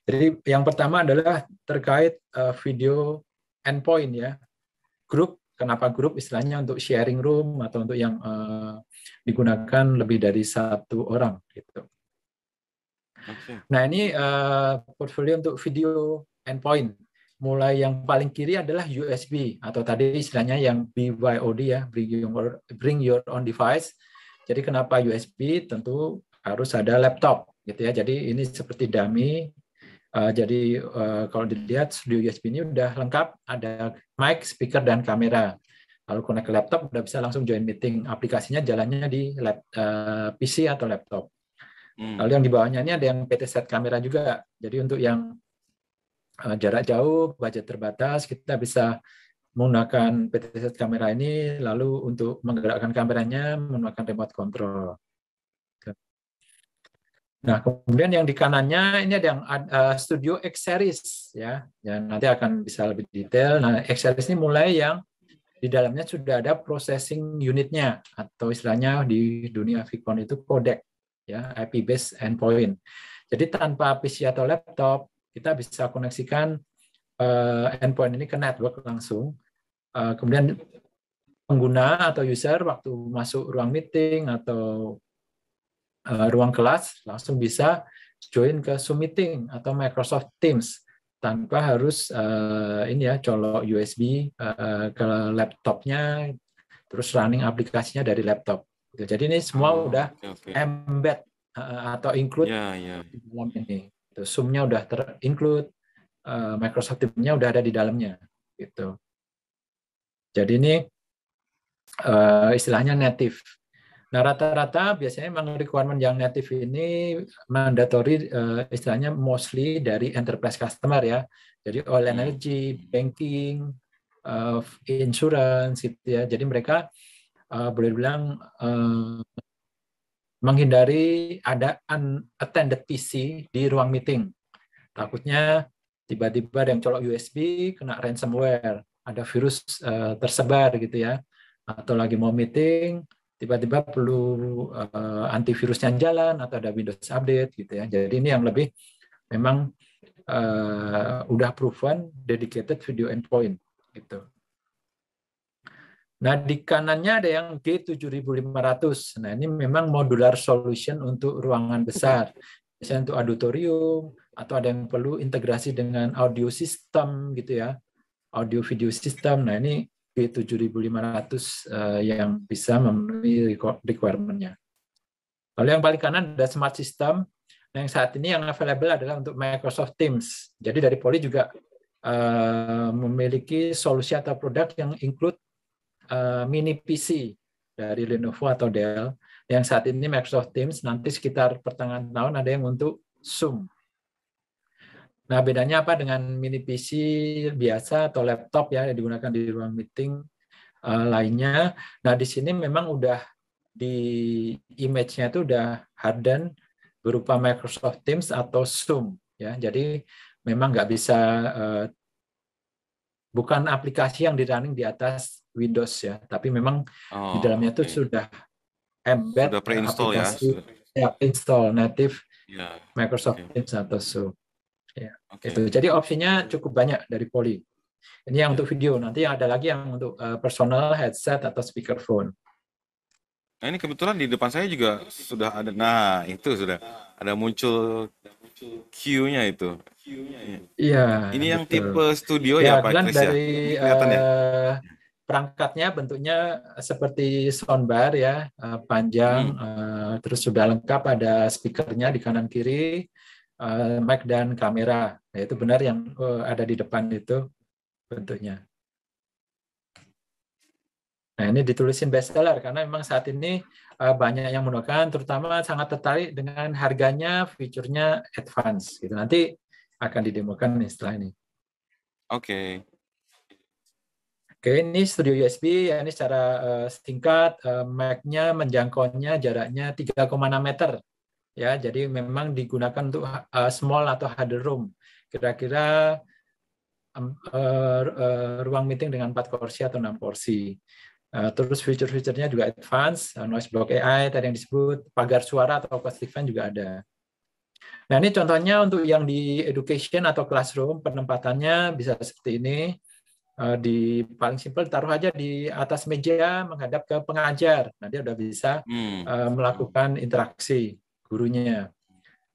Jadi yang pertama adalah terkait video endpoint ya. Grup, kenapa grup? Istilahnya untuk sharing room atau untuk yang digunakan lebih dari satu orang gitu. Nah ini portfolio untuk video endpoint. Mulai yang paling kiri adalah USB atau tadi istilahnya yang BYOD ya, bring your own device. Jadi kenapa USB? Tentu harus ada laptop gitu ya. Jadi ini seperti dummy. Jadi kalau dilihat studio USB ini udah lengkap, ada mic, speaker, dan kamera. Lalu connect ke laptop, udah bisa langsung join meeting. Aplikasinya jalannya di PC atau laptop. Lalu yang di bawahnya ini ada yang PT set kamera juga. Jadi untuk yang jarak jauh, budget terbatas, kita bisa menggunakan PT set kamera ini, lalu untuk menggerakkan kameranya menggunakan remote control. Nah, kemudian yang di kanannya ini ada yang Studio X Series ya. Yang nanti akan bisa lebih detail. Nah, X Series ini mulai yang di dalamnya sudah ada processing unitnya atau istilahnya di dunia Vicon itu codec ya, IP based endpoint. Jadi tanpa PC atau laptop kita bisa koneksikan endpoint ini ke network langsung. Kemudian pengguna atau user waktu masuk ruang meeting atau ruang kelas langsung bisa join ke Zoom meeting atau Microsoft Teams tanpa harus ini ya colok USB ke laptopnya terus running aplikasinya dari laptop. Jadi ini semua udah embed atau include di dalam ini. Zoom-nya udah ter-include, Microsoft Teams-nya udah ada di dalamnya. gitu. Jadi ini istilahnya native. Nah, rata-rata biasanya memang requirement yang native ini mandatory, istilahnya mostly dari enterprise customer ya. Jadi oil and energy, banking, insurance gitu ya. Jadi mereka boleh bilang menghindari ada unattended PC di ruang meeting. Takutnya tiba-tiba ada yang colok USB, kena ransomware, ada virus tersebar gitu ya. Atau lagi mau meeting, tiba-tiba perlu antivirusnya jalan atau ada Windows update gitu ya. Jadi ini yang lebih memang udah proven dedicated video endpoint gitu. Nah, di kanannya ada yang G7500. Nah, ini memang modular solution untuk ruangan besar. Misalnya untuk auditorium, atau ada yang perlu integrasi dengan audio system gitu ya. Audio video system. Nah, ini G7500 yang bisa memenuhi requirement-nya. Lalu yang paling kanan ada smart system. Nah, yang saat ini yang available adalah untuk Microsoft Teams. Jadi dari Poly juga memiliki solusi atau produk yang include mini PC dari Lenovo atau Dell. Yang saat ini Microsoft Teams, nanti sekitar pertengahan tahun ada yang untuk Zoom. Nah, bedanya apa dengan mini PC biasa atau laptop ya yang digunakan di ruang meeting lainnya. Nah, di sini memang udah di image-nya itu udah harden berupa Microsoft Teams atau Zoom ya. Jadi memang nggak bisa bukan aplikasi yang di-running di atas Windows ya, tapi memang di dalamnya itu sudah embed sudah pre-install aplikasi install native Microsoft Teams atau Zoom. Ya, itu. Jadi opsinya cukup banyak dari Poly. Ini yang untuk video. Nanti ada lagi yang untuk personal headset atau speakerphone. Nah, ini kebetulan di depan saya juga sudah ada. Nah, itu sudah ada muncul Q-nya itu. Iya. Ini yang betul. tipe studio ya, Pak Chris ya? Dari perangkatnya bentuknya seperti soundbar ya, panjang, terus sudah lengkap ada speakernya di kanan kiri, mic dan kamera. Nah, itu benar yang ada di depan itu bentuknya. Nah, ini ditulisin bestseller karena memang saat ini banyak yang menggunakan, terutama sangat tertarik dengan harganya, fiturnya advance. Gitu. Nanti akan didemokan setelah ini. Oke, ini studio USB. Ya, ini secara singkat, mic-nya menjangkaunya jaraknya 3,6 meter. Ya, jadi memang digunakan untuk small atau huddle room. Kira-kira ruang meeting dengan 4 kursi atau 6 kursi. Terus fitur-fiturnya juga advance, noise block AI tadi yang disebut, pagar suara atau acoustic fan juga ada. Nah, ini contohnya untuk yang di education atau classroom, penempatannya bisa seperti ini. Di paling simpel taruh aja di atas meja menghadap ke pengajar. Nah, dia udah bisa melakukan interaksi gurunya.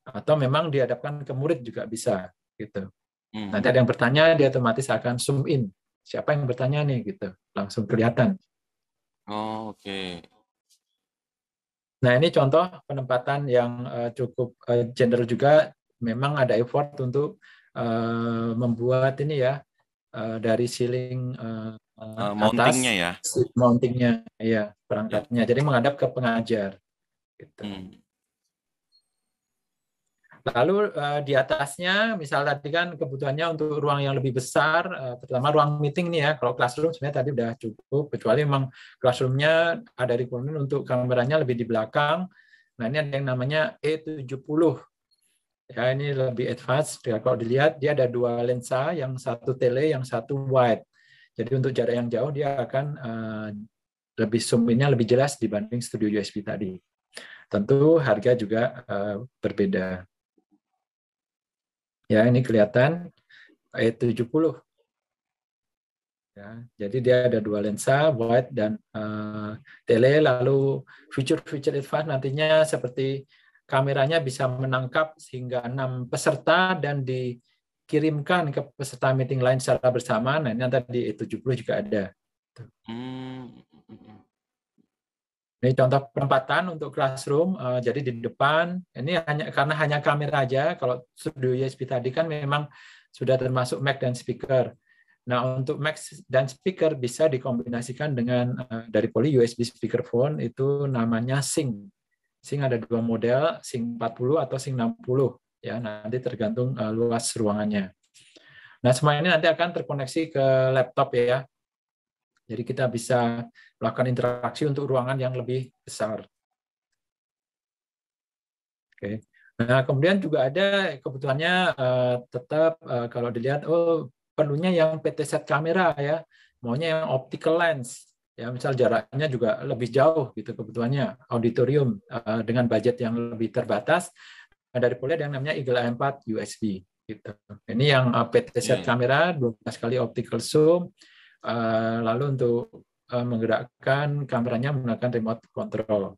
Atau memang dihadapkan ke murid juga bisa gitu. Nanti ada yang bertanya, dia otomatis akan zoom in. Siapa yang bertanya nih gitu, langsung kelihatan. Oh, oke. Nah, ini contoh penempatan yang cukup general juga. Memang ada effort untuk membuat ini ya dari ceiling mountingnya ya. Mountingnya ya, perangkatnya. Jadi menghadap ke pengajar. Gitu. Lalu di atasnya, misal tadi kan kebutuhannya untuk ruang yang lebih besar, terutama ruang meeting nih ya. Kalau classroom sebenarnya tadi udah cukup, kecuali memang classroom-nya ada requirement untuk kameranya lebih di belakang. Nah, ini ada yang namanya E70. Ya, ini lebih advance. Ya, kalau dilihat, dia ada 2 lensa, yang satu tele, yang satu wide. Jadi untuk jarak yang jauh, dia akan lebih zoom in-nya lebih jelas dibanding studio USB tadi. Tentu harga juga berbeda. Ya, ini kelihatan E70. Ya, jadi dia ada 2 lensa, wide dan tele. Lalu fitur-fitur advance nantinya seperti kameranya bisa menangkap hingga 6 peserta dan dikirimkan ke peserta meeting lain secara bersama. Nah, ini tadi E70 juga ada. Ini contoh penempatan untuk classroom. Jadi di depan, ini karena hanya kamera aja. Kalau studio USB tadi kan memang sudah termasuk mic dan speaker. Nah, untuk Mac dan speaker bisa dikombinasikan dengan dari Poly USB speakerphone itu namanya Sync. Sync ada 2 model, Sync 40 atau Sync 60 ya, nanti tergantung luas ruangannya. Nah, semua ini nanti akan terkoneksi ke laptop ya. Jadi kita bisa melakukan interaksi untuk ruangan yang lebih besar. Oke. Nah, kemudian juga ada kebutuhannya tetap kalau dilihat perlunya yang PT set kamera ya, maunya yang optical lens ya, misal jaraknya juga lebih jauh gitu kebutuhannya, auditorium dengan budget yang lebih terbatas. Nah, dari Poly ada yang namanya Eagle Eye 4 USB gitu. Ini yang PT set kamera 12 kali optical zoom, lalu untuk menggerakkan kameranya menggunakan remote control.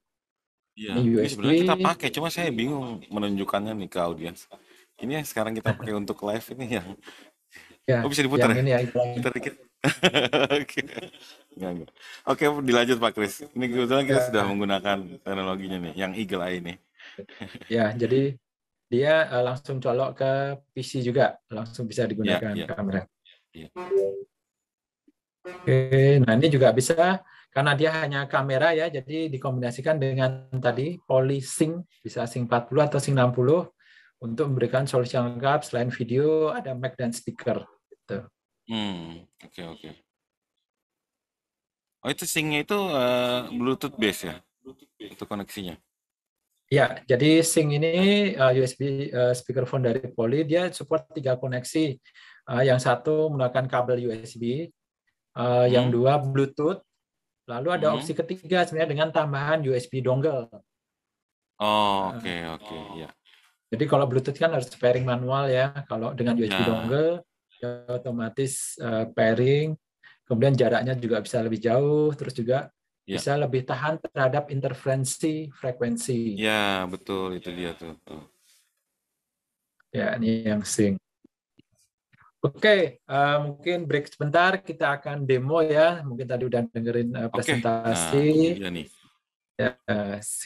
Iya, ini sebenarnya kita pakai, cuma saya bingung menunjukkannya nih ke audiens. Ini yang sekarang kita pakai untuk live ini yang ya, bisa diputar yang ya? ini ya, Putar dikit. Oke. Enggak. Oke, dilanjut Pak Kris. Ini kebetulan kita sudah menggunakan teknologinya nih, yang Eagle Eye ini. Ya, jadi dia langsung colok ke PC juga, langsung bisa digunakan kamera. Ya. Oke, nah ini juga bisa karena dia hanya kamera ya, jadi dikombinasikan dengan tadi Poly Sync, bisa Sync 40 atau Sync 60 untuk memberikan solusi lengkap. Selain video, ada mic dan speaker. Gitu. Oke. Oh, itu Sync-nya itu Bluetooth base ya? Untuk koneksinya? Ya, jadi Sync ini USB speakerphone dari Poly, dia support 3 koneksi. Yang satu menggunakan kabel USB, yang 2 Bluetooth, lalu ada opsi ketiga sebenarnya dengan tambahan USB dongle. Oke, ya. Jadi kalau Bluetooth kan harus pairing manual ya. Kalau dengan USB dongle ya otomatis pairing. Kemudian jaraknya juga bisa lebih jauh, terus juga bisa lebih tahan terhadap interferensi frekuensi. Ya, betul itu dia tuh. Ya, ini yang Sync. Oke, mungkin break sebentar, kita akan demo ya. Mungkin tadi udah dengerin presentasi. Nah, nih. Ya,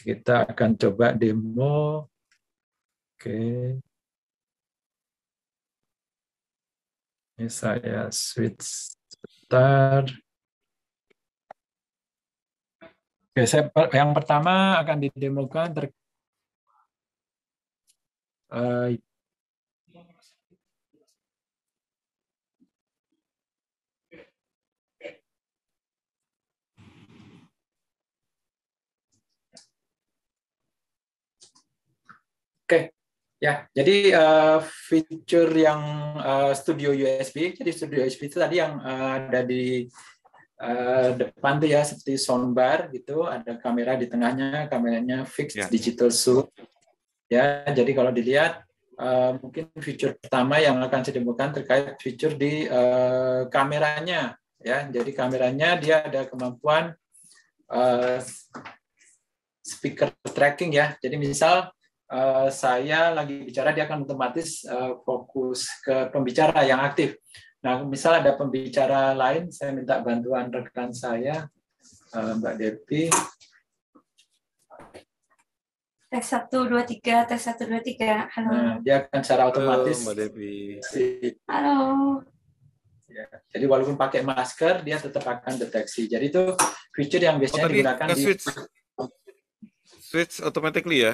kita akan coba demo. Oke. Ini saya switch sebentar. Oke, yang pertama akan didemokan Oke, ya. Jadi fitur yang studio USB. Jadi studio USB itu tadi yang ada di depan tuh ya, seperti soundbar gitu. Ada kamera di tengahnya, kameranya fixed digital zoom. Ya, jadi kalau dilihat mungkin fitur pertama yang akan saya demokan terkait fitur di kameranya. Ya, jadi kameranya dia ada kemampuan speaker tracking ya. Jadi misal saya lagi bicara, dia akan otomatis fokus ke pembicara yang aktif. Nah, misal ada pembicara lain, saya minta bantuan rekan saya, Mbak Devi. Tes 1, 2, 3, tes 1, 2, 3. Halo. Nah, dia akan secara otomatis. Halo, Mbak Devi. Halo. Ya, jadi walaupun pakai masker, dia tetap akan deteksi. Jadi itu fitur yang biasanya digunakan di switch automatically ya?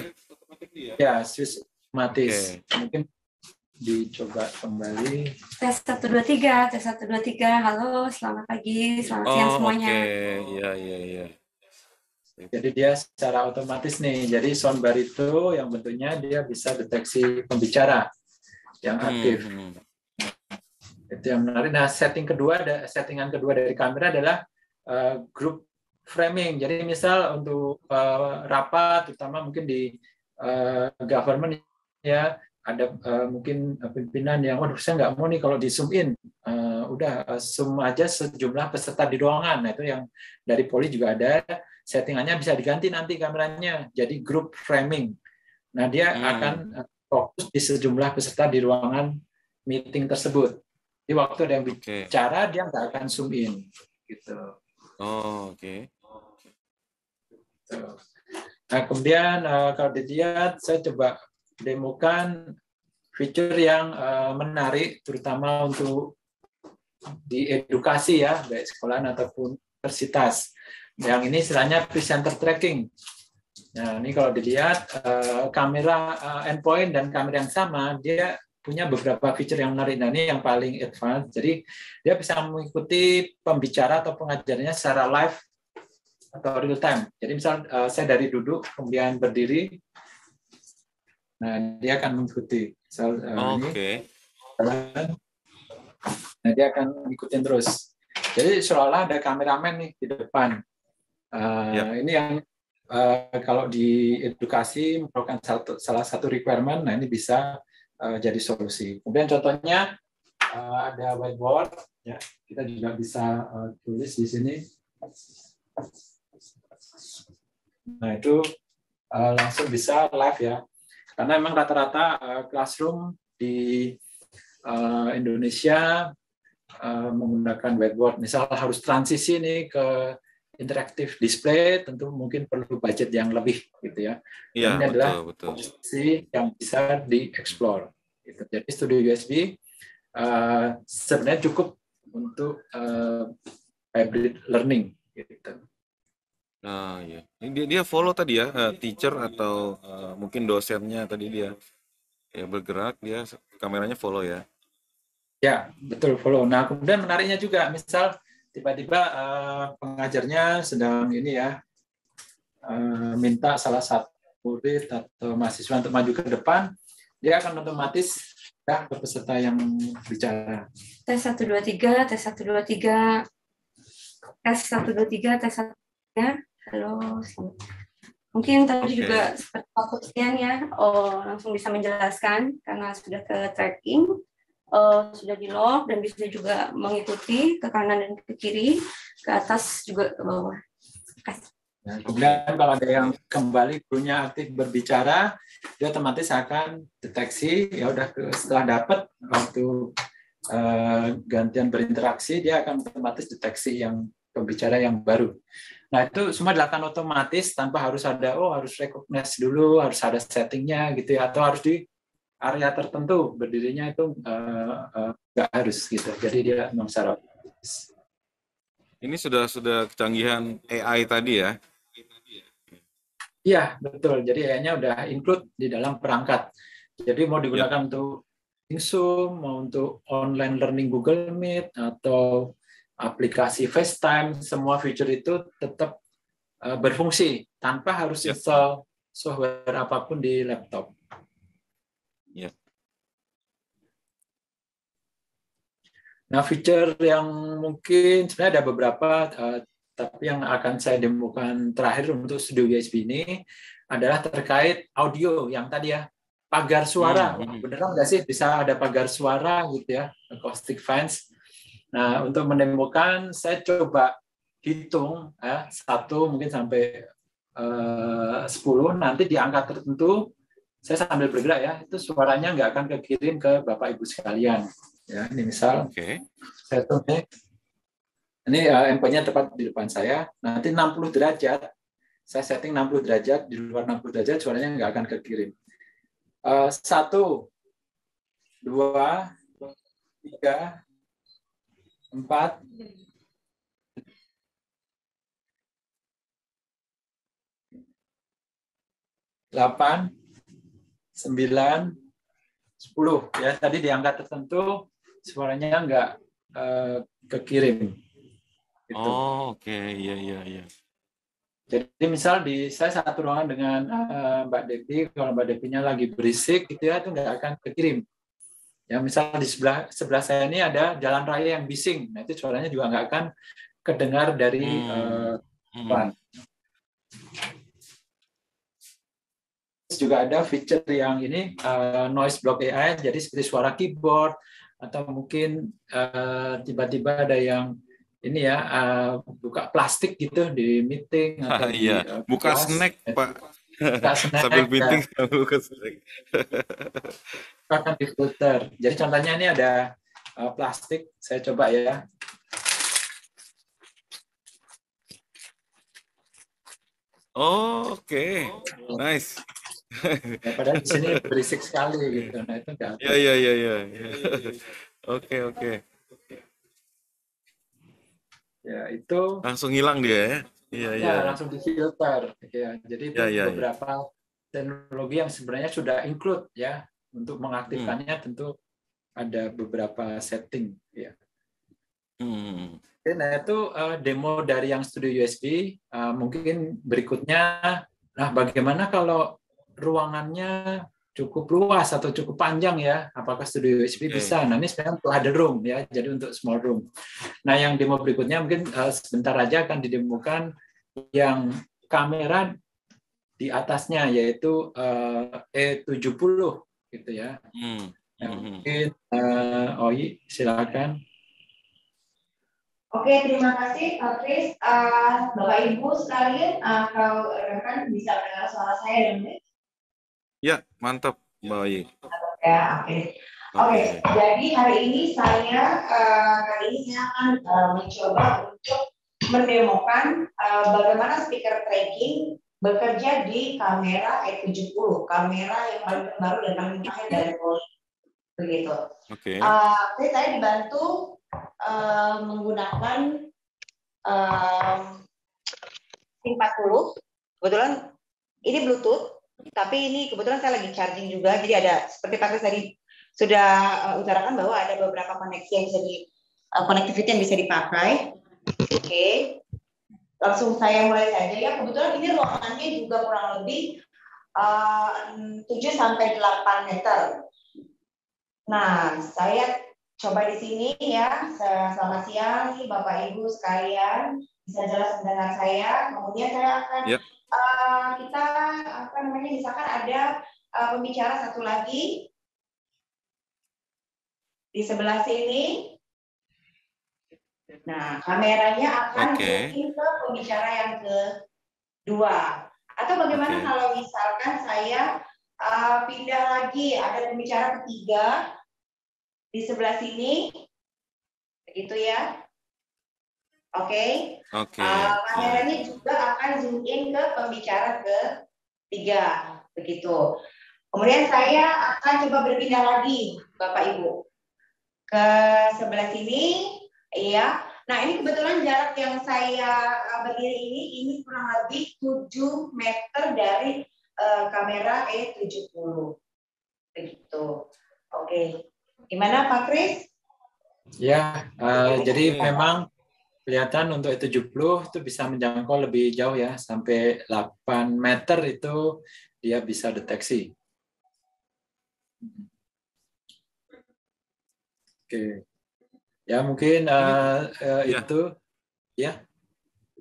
Ya, switch otomatis. Mungkin dicoba kembali. Tes 1, 2, 3, tes 1, 2, 3. Halo, selamat pagi, selamat siang semuanya. Iya. Jadi dia secara otomatis nih. Jadi soundbar itu yang bentuknya dia bisa deteksi pembicara yang aktif. Itu yang menarik. Nah, settingan kedua dari kamera adalah group framing. Jadi misal untuk rapat, terutama mungkin di government ya, ada mungkin pimpinan yang, waduh saya nggak mau nih kalau di zoom in, udah zoom aja sejumlah peserta di ruangan. Nah, itu yang dari Poly juga ada, settingannya bisa diganti nanti kameranya, jadi group framing. Nah, dia akan fokus di sejumlah peserta di ruangan meeting tersebut. Di waktu ada yang bicara, dia nggak akan zoom in. Gitu. Nah, kemudian kalau dilihat, saya coba demokan fitur yang menarik, terutama untuk di edukasi ya, baik sekolahan ataupun universitas. Yang ini istilahnya presenter tracking. Nah, ini kalau dilihat kamera endpoint dan kamera yang sama, dia punya beberapa feature yang menarik. Nah, ini yang paling advance. Jadi dia bisa mengikuti pembicara atau pengajarnya secara live atau real time. Jadi misal saya dari duduk kemudian berdiri, nah dia akan mengikuti. Misal ini, nah dia akan ngikutin terus. Jadi seolah-olah ada kameramen nih di depan. Ini yang kalau di edukasi merupakan salah satu requirement. Nah ini bisa jadi solusi. Kemudian contohnya ada whiteboard. Ya, kita juga bisa tulis di sini. Nah itu langsung bisa live ya. Karena memang rata-rata classroom di Indonesia menggunakan whiteboard. Misal harus transisi nih ke interaktif display, tentu mungkin perlu budget yang lebih gitu ya. Iya, ini adalah betul. opsi yang bisa dieksplor. Gitu. Jadi Studio USB sebenarnya cukup untuk hybrid learning. Gitu. Nah, ya. Ini dia follow tadi ya, teacher atau mungkin dosennya tadi dia ya bergerak, dia kameranya follow ya. Ya, betul follow. Nah, kemudian menariknya juga, misal tiba-tiba pengajarnya sedang ini ya minta salah satu murid atau mahasiswa untuk maju ke depan, dia akan otomatis ya ke peserta yang bicara. Tes 1 2 3, tes 1 2 3. Tes 1 2 3, tes 1 3. Halo, selamat. Mungkin tadi juga seperti Pak Kustian ya, langsung bisa menjelaskan karena sudah ke tracking. Sudah di lock dan bisa juga mengikuti ke kanan dan ke kiri, ke atas juga ke bawah. Nah, kemudian kalau ada yang kembali gurunya aktif berbicara, dia otomatis akan deteksi ya udah setelah dapat waktu gantian berinteraksi, dia akan otomatis deteksi yang pembicara yang baru. Nah itu semua dilakukan otomatis tanpa harus ada harus recognize dulu, harus ada settingnya gitu ya, atau harus di area tertentu berdirinya itu nggak harus gitu. Jadi dia non secara otomatis. Ini sudah kecanggihan AI tadi ya? Iya betul. Jadi AI-nya udah include di dalam perangkat. Jadi mau digunakan untuk Zoom, mau untuk online learning Google Meet atau aplikasi FaceTime, semua feature itu tetap berfungsi tanpa harus install software apapun di laptop. Ya. Nah, feature yang mungkin sebenarnya ada beberapa, tapi yang akan saya demokan terakhir untuk Studio USB ini adalah terkait audio yang tadi ya, pagar suara. Beneran nggak sih bisa ada pagar suara gitu ya, acoustic fence. Nah, untuk menemukan saya coba hitung ya, 1 mungkin sampai 10, nanti di angka tertentu saya sambil bergerak ya, itu suaranya nggak akan kekirim ke Bapak Ibu sekalian. Ya, ini misal, saya tulis, ini endpoint-nya tepat di depan saya, nanti 60 derajat, saya setting 60 derajat, di luar 60 derajat suaranya nggak akan kekirim. 1, 2, 3, 4, 8, 9, 10 ya, tadi di angka tertentu suaranya nggak kekirim. Gitu. Iya. Jadi misal saya satu ruangan dengan Mbak Devi, kalau Mbak Devinya lagi berisik gitu ya, itu nggak akan kekirim. Ya misal di sebelah saya ini ada jalan raya yang bising, nah itu suaranya juga nggak akan kedengar dari depan. Juga ada feature yang ini noise block AI, jadi seperti suara keyboard atau mungkin tiba-tiba ada yang ini ya buka plastik gitu di meeting atau iya. Buka kelas. snack Pak, buka snack, sambil meeting buka snack. Akan difilter. Jadi contohnya ini ada plastik, saya coba ya. Oke. Nice. Ya, padahal di sini berisik sekali gitu. Nah itu enggak. Iya. Oke. Ya, itu Langsung hilang dia ya. Iya, iya. ya langsung difilter. Ya, jadi itu Ya, ya, ya. beberapa teknologi yang sebenarnya sudah include ya. Untuk mengaktifkannya tentu ada beberapa setting ya. Oke, nah itu demo dari yang studio USB. Mungkin berikutnya, nah bagaimana kalau ruangannya cukup luas atau cukup panjang ya? Apakah studio USB bisa? Nah ini sebenarnya untuk ada room ya, jadi untuk small room. Nah yang demo berikutnya mungkin sebentar aja akan didemokan yang kamera di atasnya yaitu E70 gitu ya. Nah, mungkin Oi silakan. Oke, terima kasih Chris. Bapak Ibu sekalian, kalau rekan bisa mendengar suara saya dan ya, mantap Mbak Oi. Ya, oke. Jadi hari ini saya akan mencoba untuk mendemokan bagaimana speaker tracking bekerja di kamera E70, kamera yang paling terbaru dan paling terakhir dari Poly. Begitu. Oke. Saya dibantu menggunakan SIM40. Kebetulan ini Bluetooth, tapi ini kebetulan saya lagi charging juga. Jadi ada seperti Pak Kris tadi sudah utarakan bahwa ada beberapa koneksi yang bisa connectivity yang bisa dipakai. Oke. Langsung saya mulai saja ya. Kebetulan ini ruangannya juga kurang lebih 7 sampai 8 meter. Nah, saya coba di sini ya. Selamat siang nih Bapak Ibu sekalian. Bisa jelas mendengar saya. Kemudian saya akan kita misalkan ada pembicara satu lagi di sebelah sini. Nah, kameranya akan zoom ke pembicara yang kedua. Atau bagaimana kalau misalkan saya pindah lagi, ada pembicara ketiga di sebelah sini, begitu ya. Oke. Kameranya juga akan zoom in ke pembicara ketiga, begitu. Kemudian saya akan coba berpindah lagi, Bapak Ibu, ke sebelah sini, ya. Nah ini kebetulan jarak yang saya berdiri ini kurang lebih 7 meter dari kamera E70, begitu. Oke. Gimana Pak Kris? Ya, jadi memang kelihatan untuk E70 itu bisa menjangkau lebih jauh ya, sampai 8 meter itu dia bisa deteksi. Oke. Ya mungkin itu ya.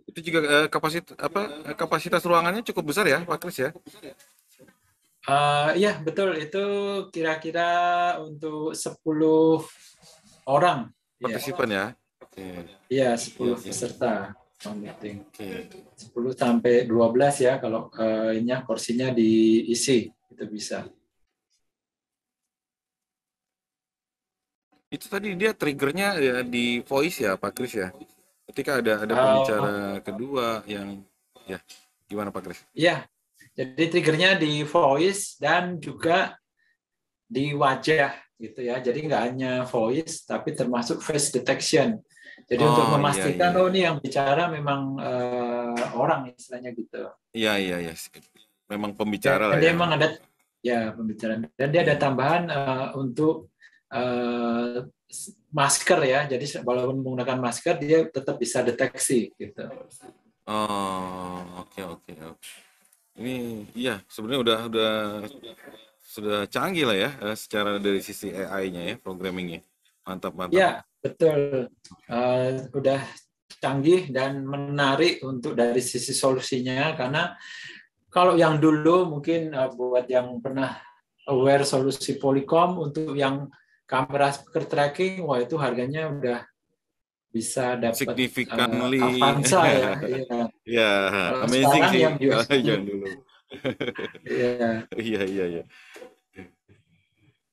Itu juga kapasitas ruangannya cukup besar ya, Pak Kris ya? Iya betul, itu kira-kira untuk 10 orang partisipan ya. Iya, 10 peserta meeting. 10 sampai 12 ya kalau kursinya diisi itu bisa. Itu tadi dia triggernya ya di voice ya Pak Kris ya. Ketika ada pembicara kedua yang ya gimana Pak Kris? Iya. Jadi triggernya di voice dan juga di wajah gitu ya. Jadi nggak hanya voice tapi termasuk face detection. Jadi untuk memastikan ini yang bicara memang orang istilahnya gitu. Iya. Memang pembicara lah ya. Dia memang ada pembicaraan dan dia ada tambahan untuk masker ya. Jadi walaupun menggunakan masker dia tetap bisa deteksi gitu. Oke. Ini iya sebenarnya sudah canggih lah ya secara dari sisi AI-nya ya, programmingnya. Mantap. Ya, betul. Udah canggih dan menarik untuk dari sisi solusinya karena kalau yang dulu mungkin buat yang pernah aware solusi Polycom untuk yang kamera speaker tracking, wah itu harganya udah bisa dapat significantly Avanza ya. Ya, amazing sih. Yang Jangan dulu. Iya.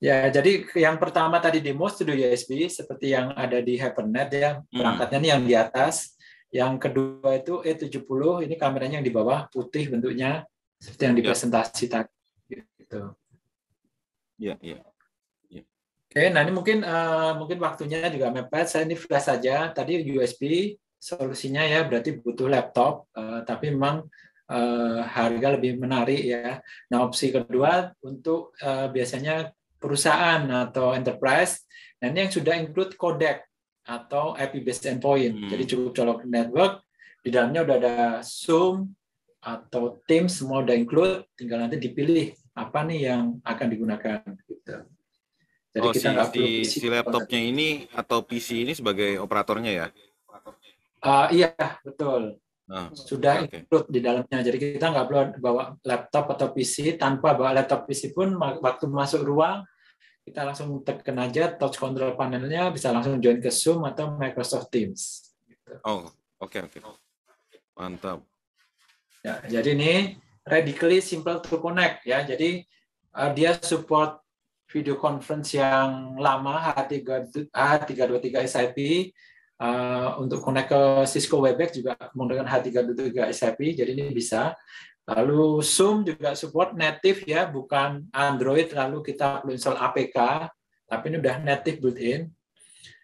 Ya, jadi yang pertama tadi demo studio USB seperti yang ada di HyperNet ya, perangkatnya ini yang di atas. Yang kedua itu E70, ini kameranya yang di bawah, putih bentuknya, seperti yang dipresentasi tadi. Gitu. Iya. Oke, nah ini mungkin waktunya juga mepet. Saya ini flash saja. Tadi USB solusinya ya berarti butuh laptop, tapi memang harga lebih menarik ya. Nah, opsi kedua untuk biasanya perusahaan atau enterprise, nah ini yang sudah include codec atau IP based endpoint. Jadi cukup colok network, di dalamnya udah ada Zoom atau Teams, semua udah include, tinggal nanti dipilih apa nih yang akan digunakan gitu. Jadi kita nggak perlu PC. Si laptopnya ini atau PC ini sebagai operatornya ya? Iya, betul. Sudah include di dalamnya. Jadi kita nggak perlu bawa laptop atau PC. Tanpa bawa laptop PC pun, waktu masuk ruang, kita langsung tekan aja touch control panelnya, bisa langsung join ke Zoom atau Microsoft Teams. Gitu. Oh, oke. Mantap. Ya, jadi ini radically simple to connect ya. Jadi dia support video conference yang lama H323 SIP. Untuk connect ke Cisco Webex juga menggunakan H323 SIP, jadi ini bisa. Lalu Zoom juga support native ya, bukan Android lalu kita perlu install APK, tapi ini udah native built-in.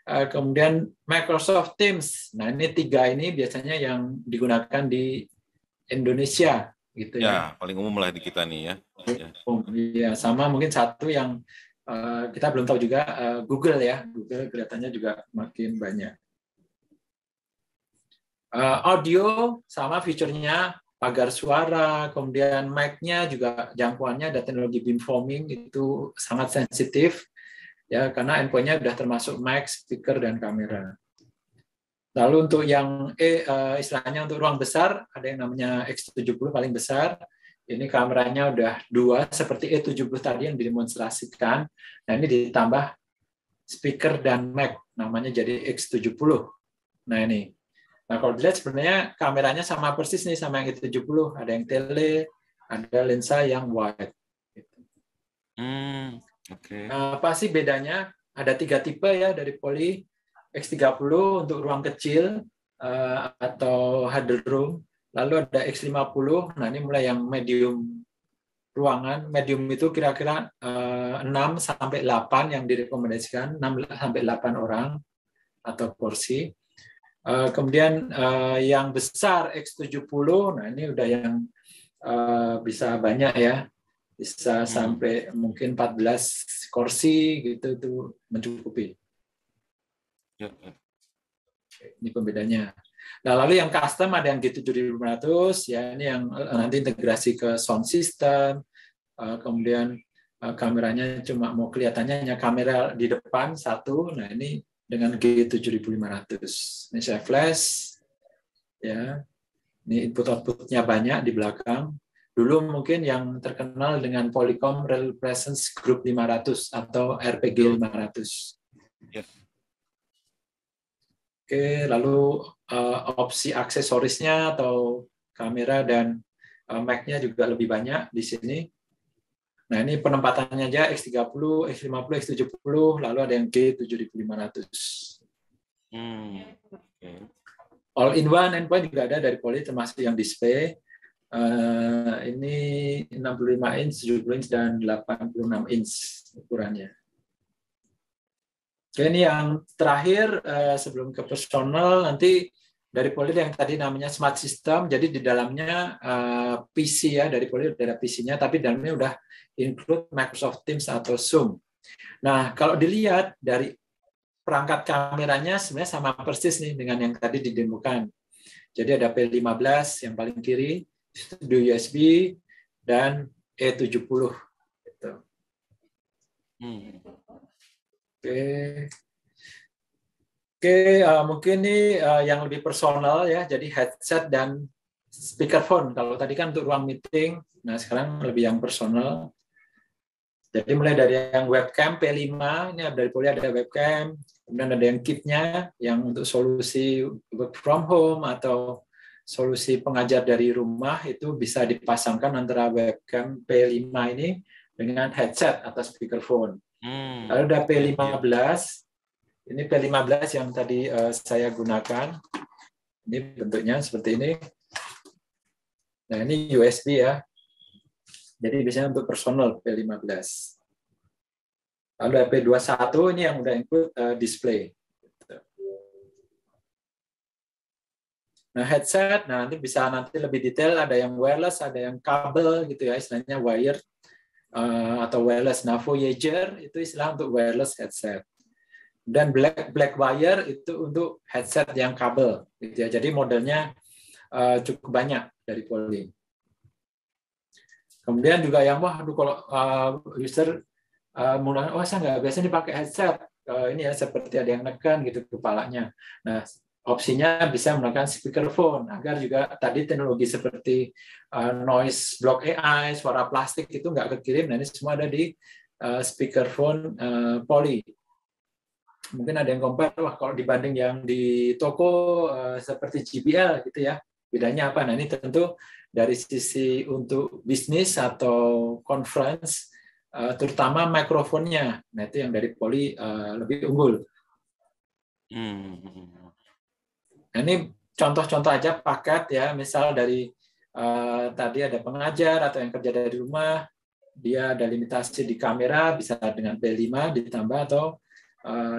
Kemudian Microsoft Teams, nah ini 3 ini biasanya yang digunakan di Indonesia gitu ya. Paling umum lah di kita nih ya. Ya, sama mungkin satu yang kita belum tahu juga, Google ya, Google kelihatannya juga makin banyak. Audio sama fiturnya pagar suara, kemudian mic-nya juga jangkauannya ada teknologi beamforming, itu sangat sensitif ya karena endpoint-nya sudah termasuk mic, speaker dan kamera. Lalu untuk yang istilahnya untuk ruang besar ada yang namanya X70 paling besar. Ini kameranya udah 2 seperti E70 tadi yang didemonstrasikan. Nah, ini ditambah speaker dan mic namanya jadi X70. Nah, ini. Nah, kalau dilihat sebenarnya kameranya sama persis nih sama yang E70. Ada yang tele, ada lensa yang wide. Apa sih bedanya? Ada 3 tipe ya dari Poly. X30 untuk ruang kecil atau huddle room. Lalu ada X50. Nah, ini mulai yang medium ruangan. Medium itu kira-kira 6 sampai 8 yang direkomendasikan, 6 sampai 8 orang atau porsi. Kemudian yang besar X70, nah ini udah yang bisa banyak ya, bisa sampai mungkin 14 kursi gitu, itu mencukupi. Ini pembedanya. Nah, lalu yang custom ada yang G7500, ya ini yang nanti integrasi ke sound system, kemudian kameranya cuma mau kelihatannya hanya kamera di depan satu, nah ini dengan G7500. Ini saya flash, ya. Ini input-outputnya banyak di belakang. Dulu mungkin yang terkenal dengan Polycom Real Presence Group 500 atau RPG 500. Ya. Oke, lalu opsi aksesorisnya atau kamera dan mic-nya juga lebih banyak di sini. Nah, ini penempatannya aja X30, X50, X70, lalu ada yang G7500. All-in-one endpoint juga ada dari Poly, termasuk yang display. Ini 65 inch, 70 inch, dan 86 inch ukurannya. Oke, ini yang terakhir sebelum ke personal, nanti dari Poly yang tadi namanya Smart System, jadi di dalamnya PC ya, dari Poly ada PC-nya, tapi dalamnya udah include Microsoft Teams atau Zoom. Nah, kalau dilihat dari perangkat kameranya sebenarnya sama persis nih dengan yang tadi didemokan. Jadi ada P15 yang paling kiri, studio USB, dan E70. Gitu. Oke, mungkin ini yang lebih personal ya, jadi headset dan speakerphone. Kalau tadi kan untuk ruang meeting, nah sekarang lebih yang personal. Jadi mulai dari yang webcam P5, ini dari Poly ada webcam, kemudian ada yang kitnya, yang untuk solusi work from home atau solusi pengajar dari rumah, itu bisa dipasangkan antara webcam P5 ini dengan headset atau speakerphone. Lalu ada P15, ini P15 yang tadi saya gunakan, ini bentuknya seperti ini. Nah, ini USB ya. Jadi biasanya untuk personal P15. Lalu P21 ini yang udah include display. Nah, headset, nanti bisa lebih detail, ada yang wireless, ada yang kabel gitu ya, istilahnya wired atau wireless. Nah, Voyager itu istilah untuk wireless headset. Dan black wire itu untuk headset yang kabel gitu ya. Jadi modelnya cukup banyak dari Poly. Kemudian juga yang kalau user menggunakan, saya nggak biasa dipakai headset, ini ya seperti ada yang nekan gitu kepalanya. Nah, opsinya bisa menggunakan speakerphone agar juga tadi teknologi seperti noise block AI, suara plastik itu nggak kekirim. Nah, ini semua ada di speakerphone Poly. Mungkin ada yang compare, wah kalau dibanding yang di toko seperti JBL gitu ya, bedanya apa? Nah, ini tentu dari sisi untuk bisnis atau conference, terutama mikrofonnya, nah itu yang dari Poly lebih unggul. Nah, ini contoh-contoh aja paket ya, misal dari tadi ada pengajar atau yang kerja dari rumah, dia ada limitasi di kamera, bisa dengan P5 ditambah atau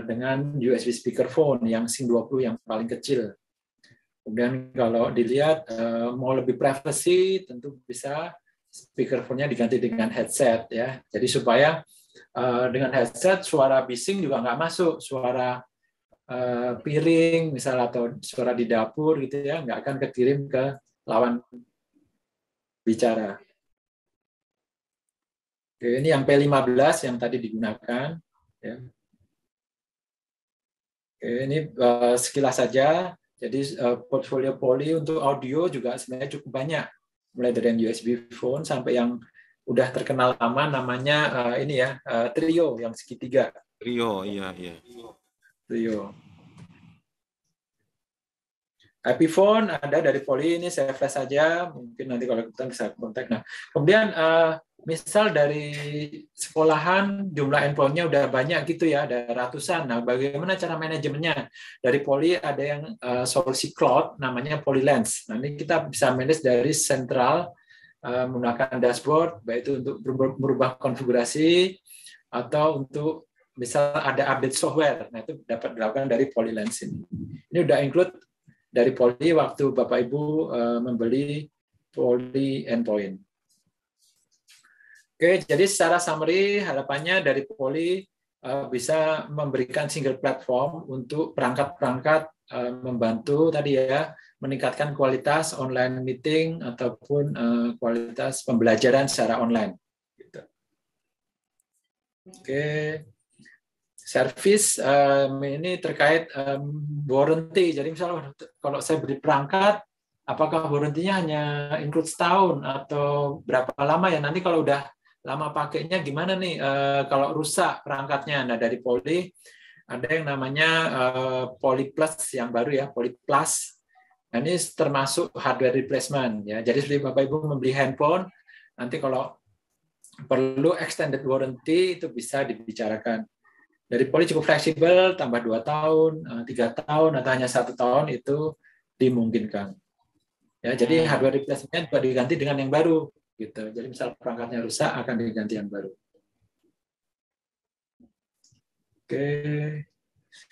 dengan USB speakerphone yang SYNC 20 yang paling kecil. Kemudian kalau dilihat mau lebih privacy, tentu bisa speakerphone-nya diganti dengan headset ya. Jadi supaya dengan headset suara bising juga nggak masuk, suara piring misal atau suara di dapur gitu ya, nggak akan kekirim ke lawan bicara. Oke, ini yang P15 yang tadi digunakan. Ya. Oke, ini sekilas saja. Jadi portfolio Poly untuk audio juga sebenarnya cukup banyak, mulai dari yang USB phone sampai yang udah terkenal lama namanya ini ya Trio yang segitiga. Trio, iya. Trio. Epiphone ada dari Poly, ini saya flash saja, mungkin nanti kalau kita bisa kontak. Nah, kemudian misal dari sekolahan jumlah endpoint-nya udah banyak gitu ya, ada ratusan. Nah, bagaimana cara manajemennya? Dari Poly ada yang solusi cloud namanya Polylens. Nah, ini kita bisa manage dari sentral menggunakan dashboard, baik itu untuk merubah konfigurasi atau untuk misal ada update software. Nah, itu dapat dilakukan dari Polylens ini. Ini udah include dari Poly waktu Bapak Ibu membeli Poly Endpoint. Oke, jadi secara summary harapannya dari Poly bisa memberikan single platform untuk perangkat-perangkat membantu tadi ya meningkatkan kualitas online meeting ataupun kualitas pembelajaran secara online. Gitu. Oke. Service ini terkait warranty. Jadi misalnya kalau saya beli perangkat, apakah warranty-nya hanya include setahun atau berapa lama ya? Nanti kalau udah lama pakainya gimana nih kalau rusak perangkatnya? Nah, dari Poly ada yang namanya Poly Plus yang baru ya, Poly Plus. Nah, ini termasuk hardware replacement ya. Jadi seperti Bapak Ibu membeli handphone, nanti kalau perlu extended warranty itu bisa dibicarakan. Dari Poly cukup fleksibel, tambah 2 tahun, 3 tahun, atau hanya 1 tahun itu dimungkinkan. Ya, jadi hardware replacement juga diganti dengan yang baru. Gitu. Jadi misal perangkatnya rusak, akan diganti yang baru. Oke.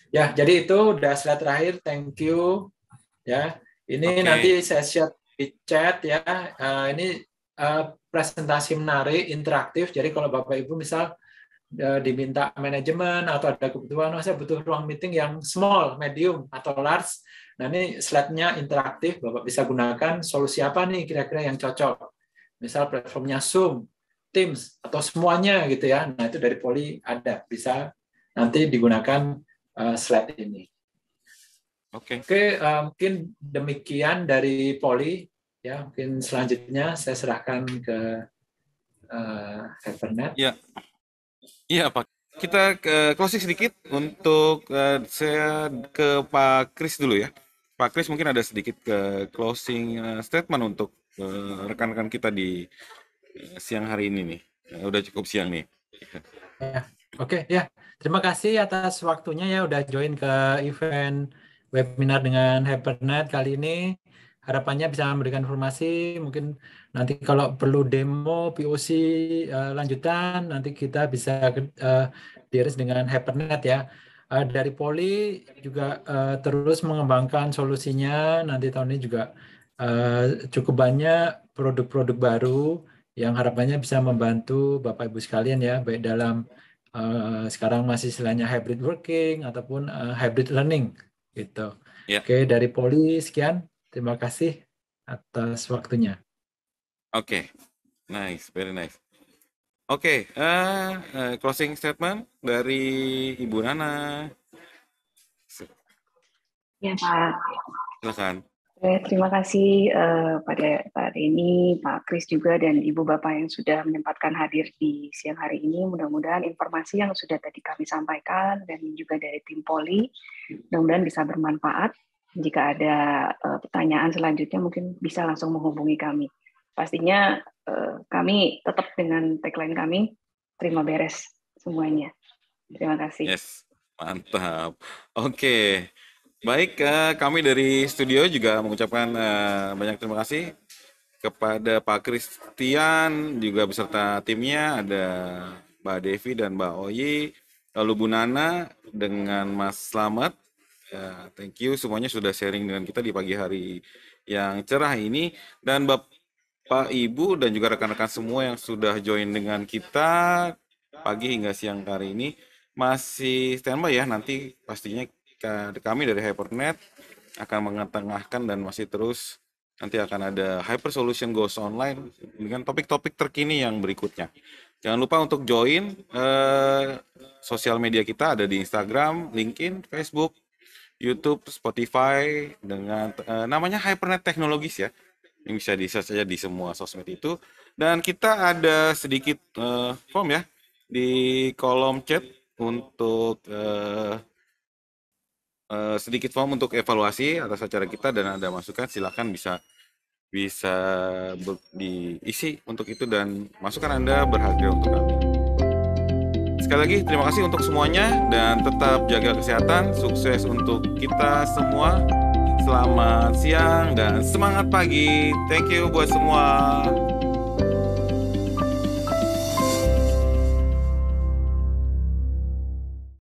Ya, jadi itu udah slide terakhir. Thank you. Ya, ini nanti saya share di chat ya. Ini presentasi menarik, interaktif. Jadi kalau Bapak Ibu misal diminta manajemen atau ada kebutuhan, saya butuh ruang meeting yang small, medium, atau large. Nah, ini slide-nya interaktif, Bapak bisa gunakan solusi apa nih kira-kira yang cocok. Misal platformnya Zoom, Teams, atau semuanya gitu ya. Nah, itu dari Poly ada, bisa nanti digunakan slide ini. Oke, mungkin demikian dari Poly. Ya, mungkin selanjutnya saya serahkan ke Hypernet. Ya. Iya Pak, kita closing sedikit untuk saya ke Pak Kris dulu ya. Pak Kris mungkin ada sedikit closing statement untuk rekan-rekan kita di siang hari ini nih. Udah cukup siang nih. Ya, oke ya. Terima kasih atas waktunya ya udah join ke event webinar dengan Hypernet kali ini. Harapannya bisa memberikan informasi, mungkin nanti kalau perlu demo, POC lanjutan, nanti kita bisa diiris dengan Hypernet ya. Dari Poli juga terus mengembangkan solusinya. Nanti tahun ini juga cukup banyak produk-produk baru yang harapannya bisa membantu Bapak Ibu sekalian ya, baik dalam sekarang masih istilahnya hybrid working ataupun hybrid learning gitu. Ya. Oke, dari Poli sekian. Terima kasih atas waktunya. Oke, nice, very nice. Oke, closing statement dari Ibu Nana. Ya Pak. Silakan. Terima kasih pada Pak Denny, Pak Kris juga, dan Ibu Bapak yang sudah menyempatkan hadir di siang hari ini. Mudah-mudahan informasi yang sudah tadi kami sampaikan dan juga dari tim Poli, mudah-mudahan bisa bermanfaat. Jika ada pertanyaan selanjutnya mungkin bisa langsung menghubungi kami. Pastinya kami tetap dengan tagline kami, terima beres semuanya. Terima kasih. Yes, mantap. Oke. Baik, kami dari studio juga mengucapkan banyak terima kasih kepada Pak Christian juga beserta timnya, ada Mbak Devi dan Mbak Oyi, lalu Bu Nana dengan Mas Slamet. Ya, thank you semuanya sudah sharing dengan kita di pagi hari yang cerah ini, dan Bapak Ibu dan juga rekan-rekan semua yang sudah join dengan kita pagi hingga siang hari ini. Masih standby ya, nanti pastinya kami dari Hypernet akan mengetengahkan dan masih terus nanti akan ada Hyper Solution Goes Online dengan topik-topik terkini yang berikutnya. Jangan lupa untuk join sosial media kita, ada di Instagram, LinkedIn, Facebook, YouTube, Spotify dengan namanya Hypernet Technologies ya. Yang bisa di-search saja di semua sosmed itu. Dan kita ada sedikit form ya di kolom chat untuk sedikit form untuk evaluasi atas acara kita, dan ada masukan silakan bisa diisi untuk itu, dan masukan Anda berharga untuk kami. Sekali lagi terima kasih untuk semuanya dan tetap jaga kesehatan, sukses untuk kita semua. Selamat siang dan semangat pagi. Thank you buat semua.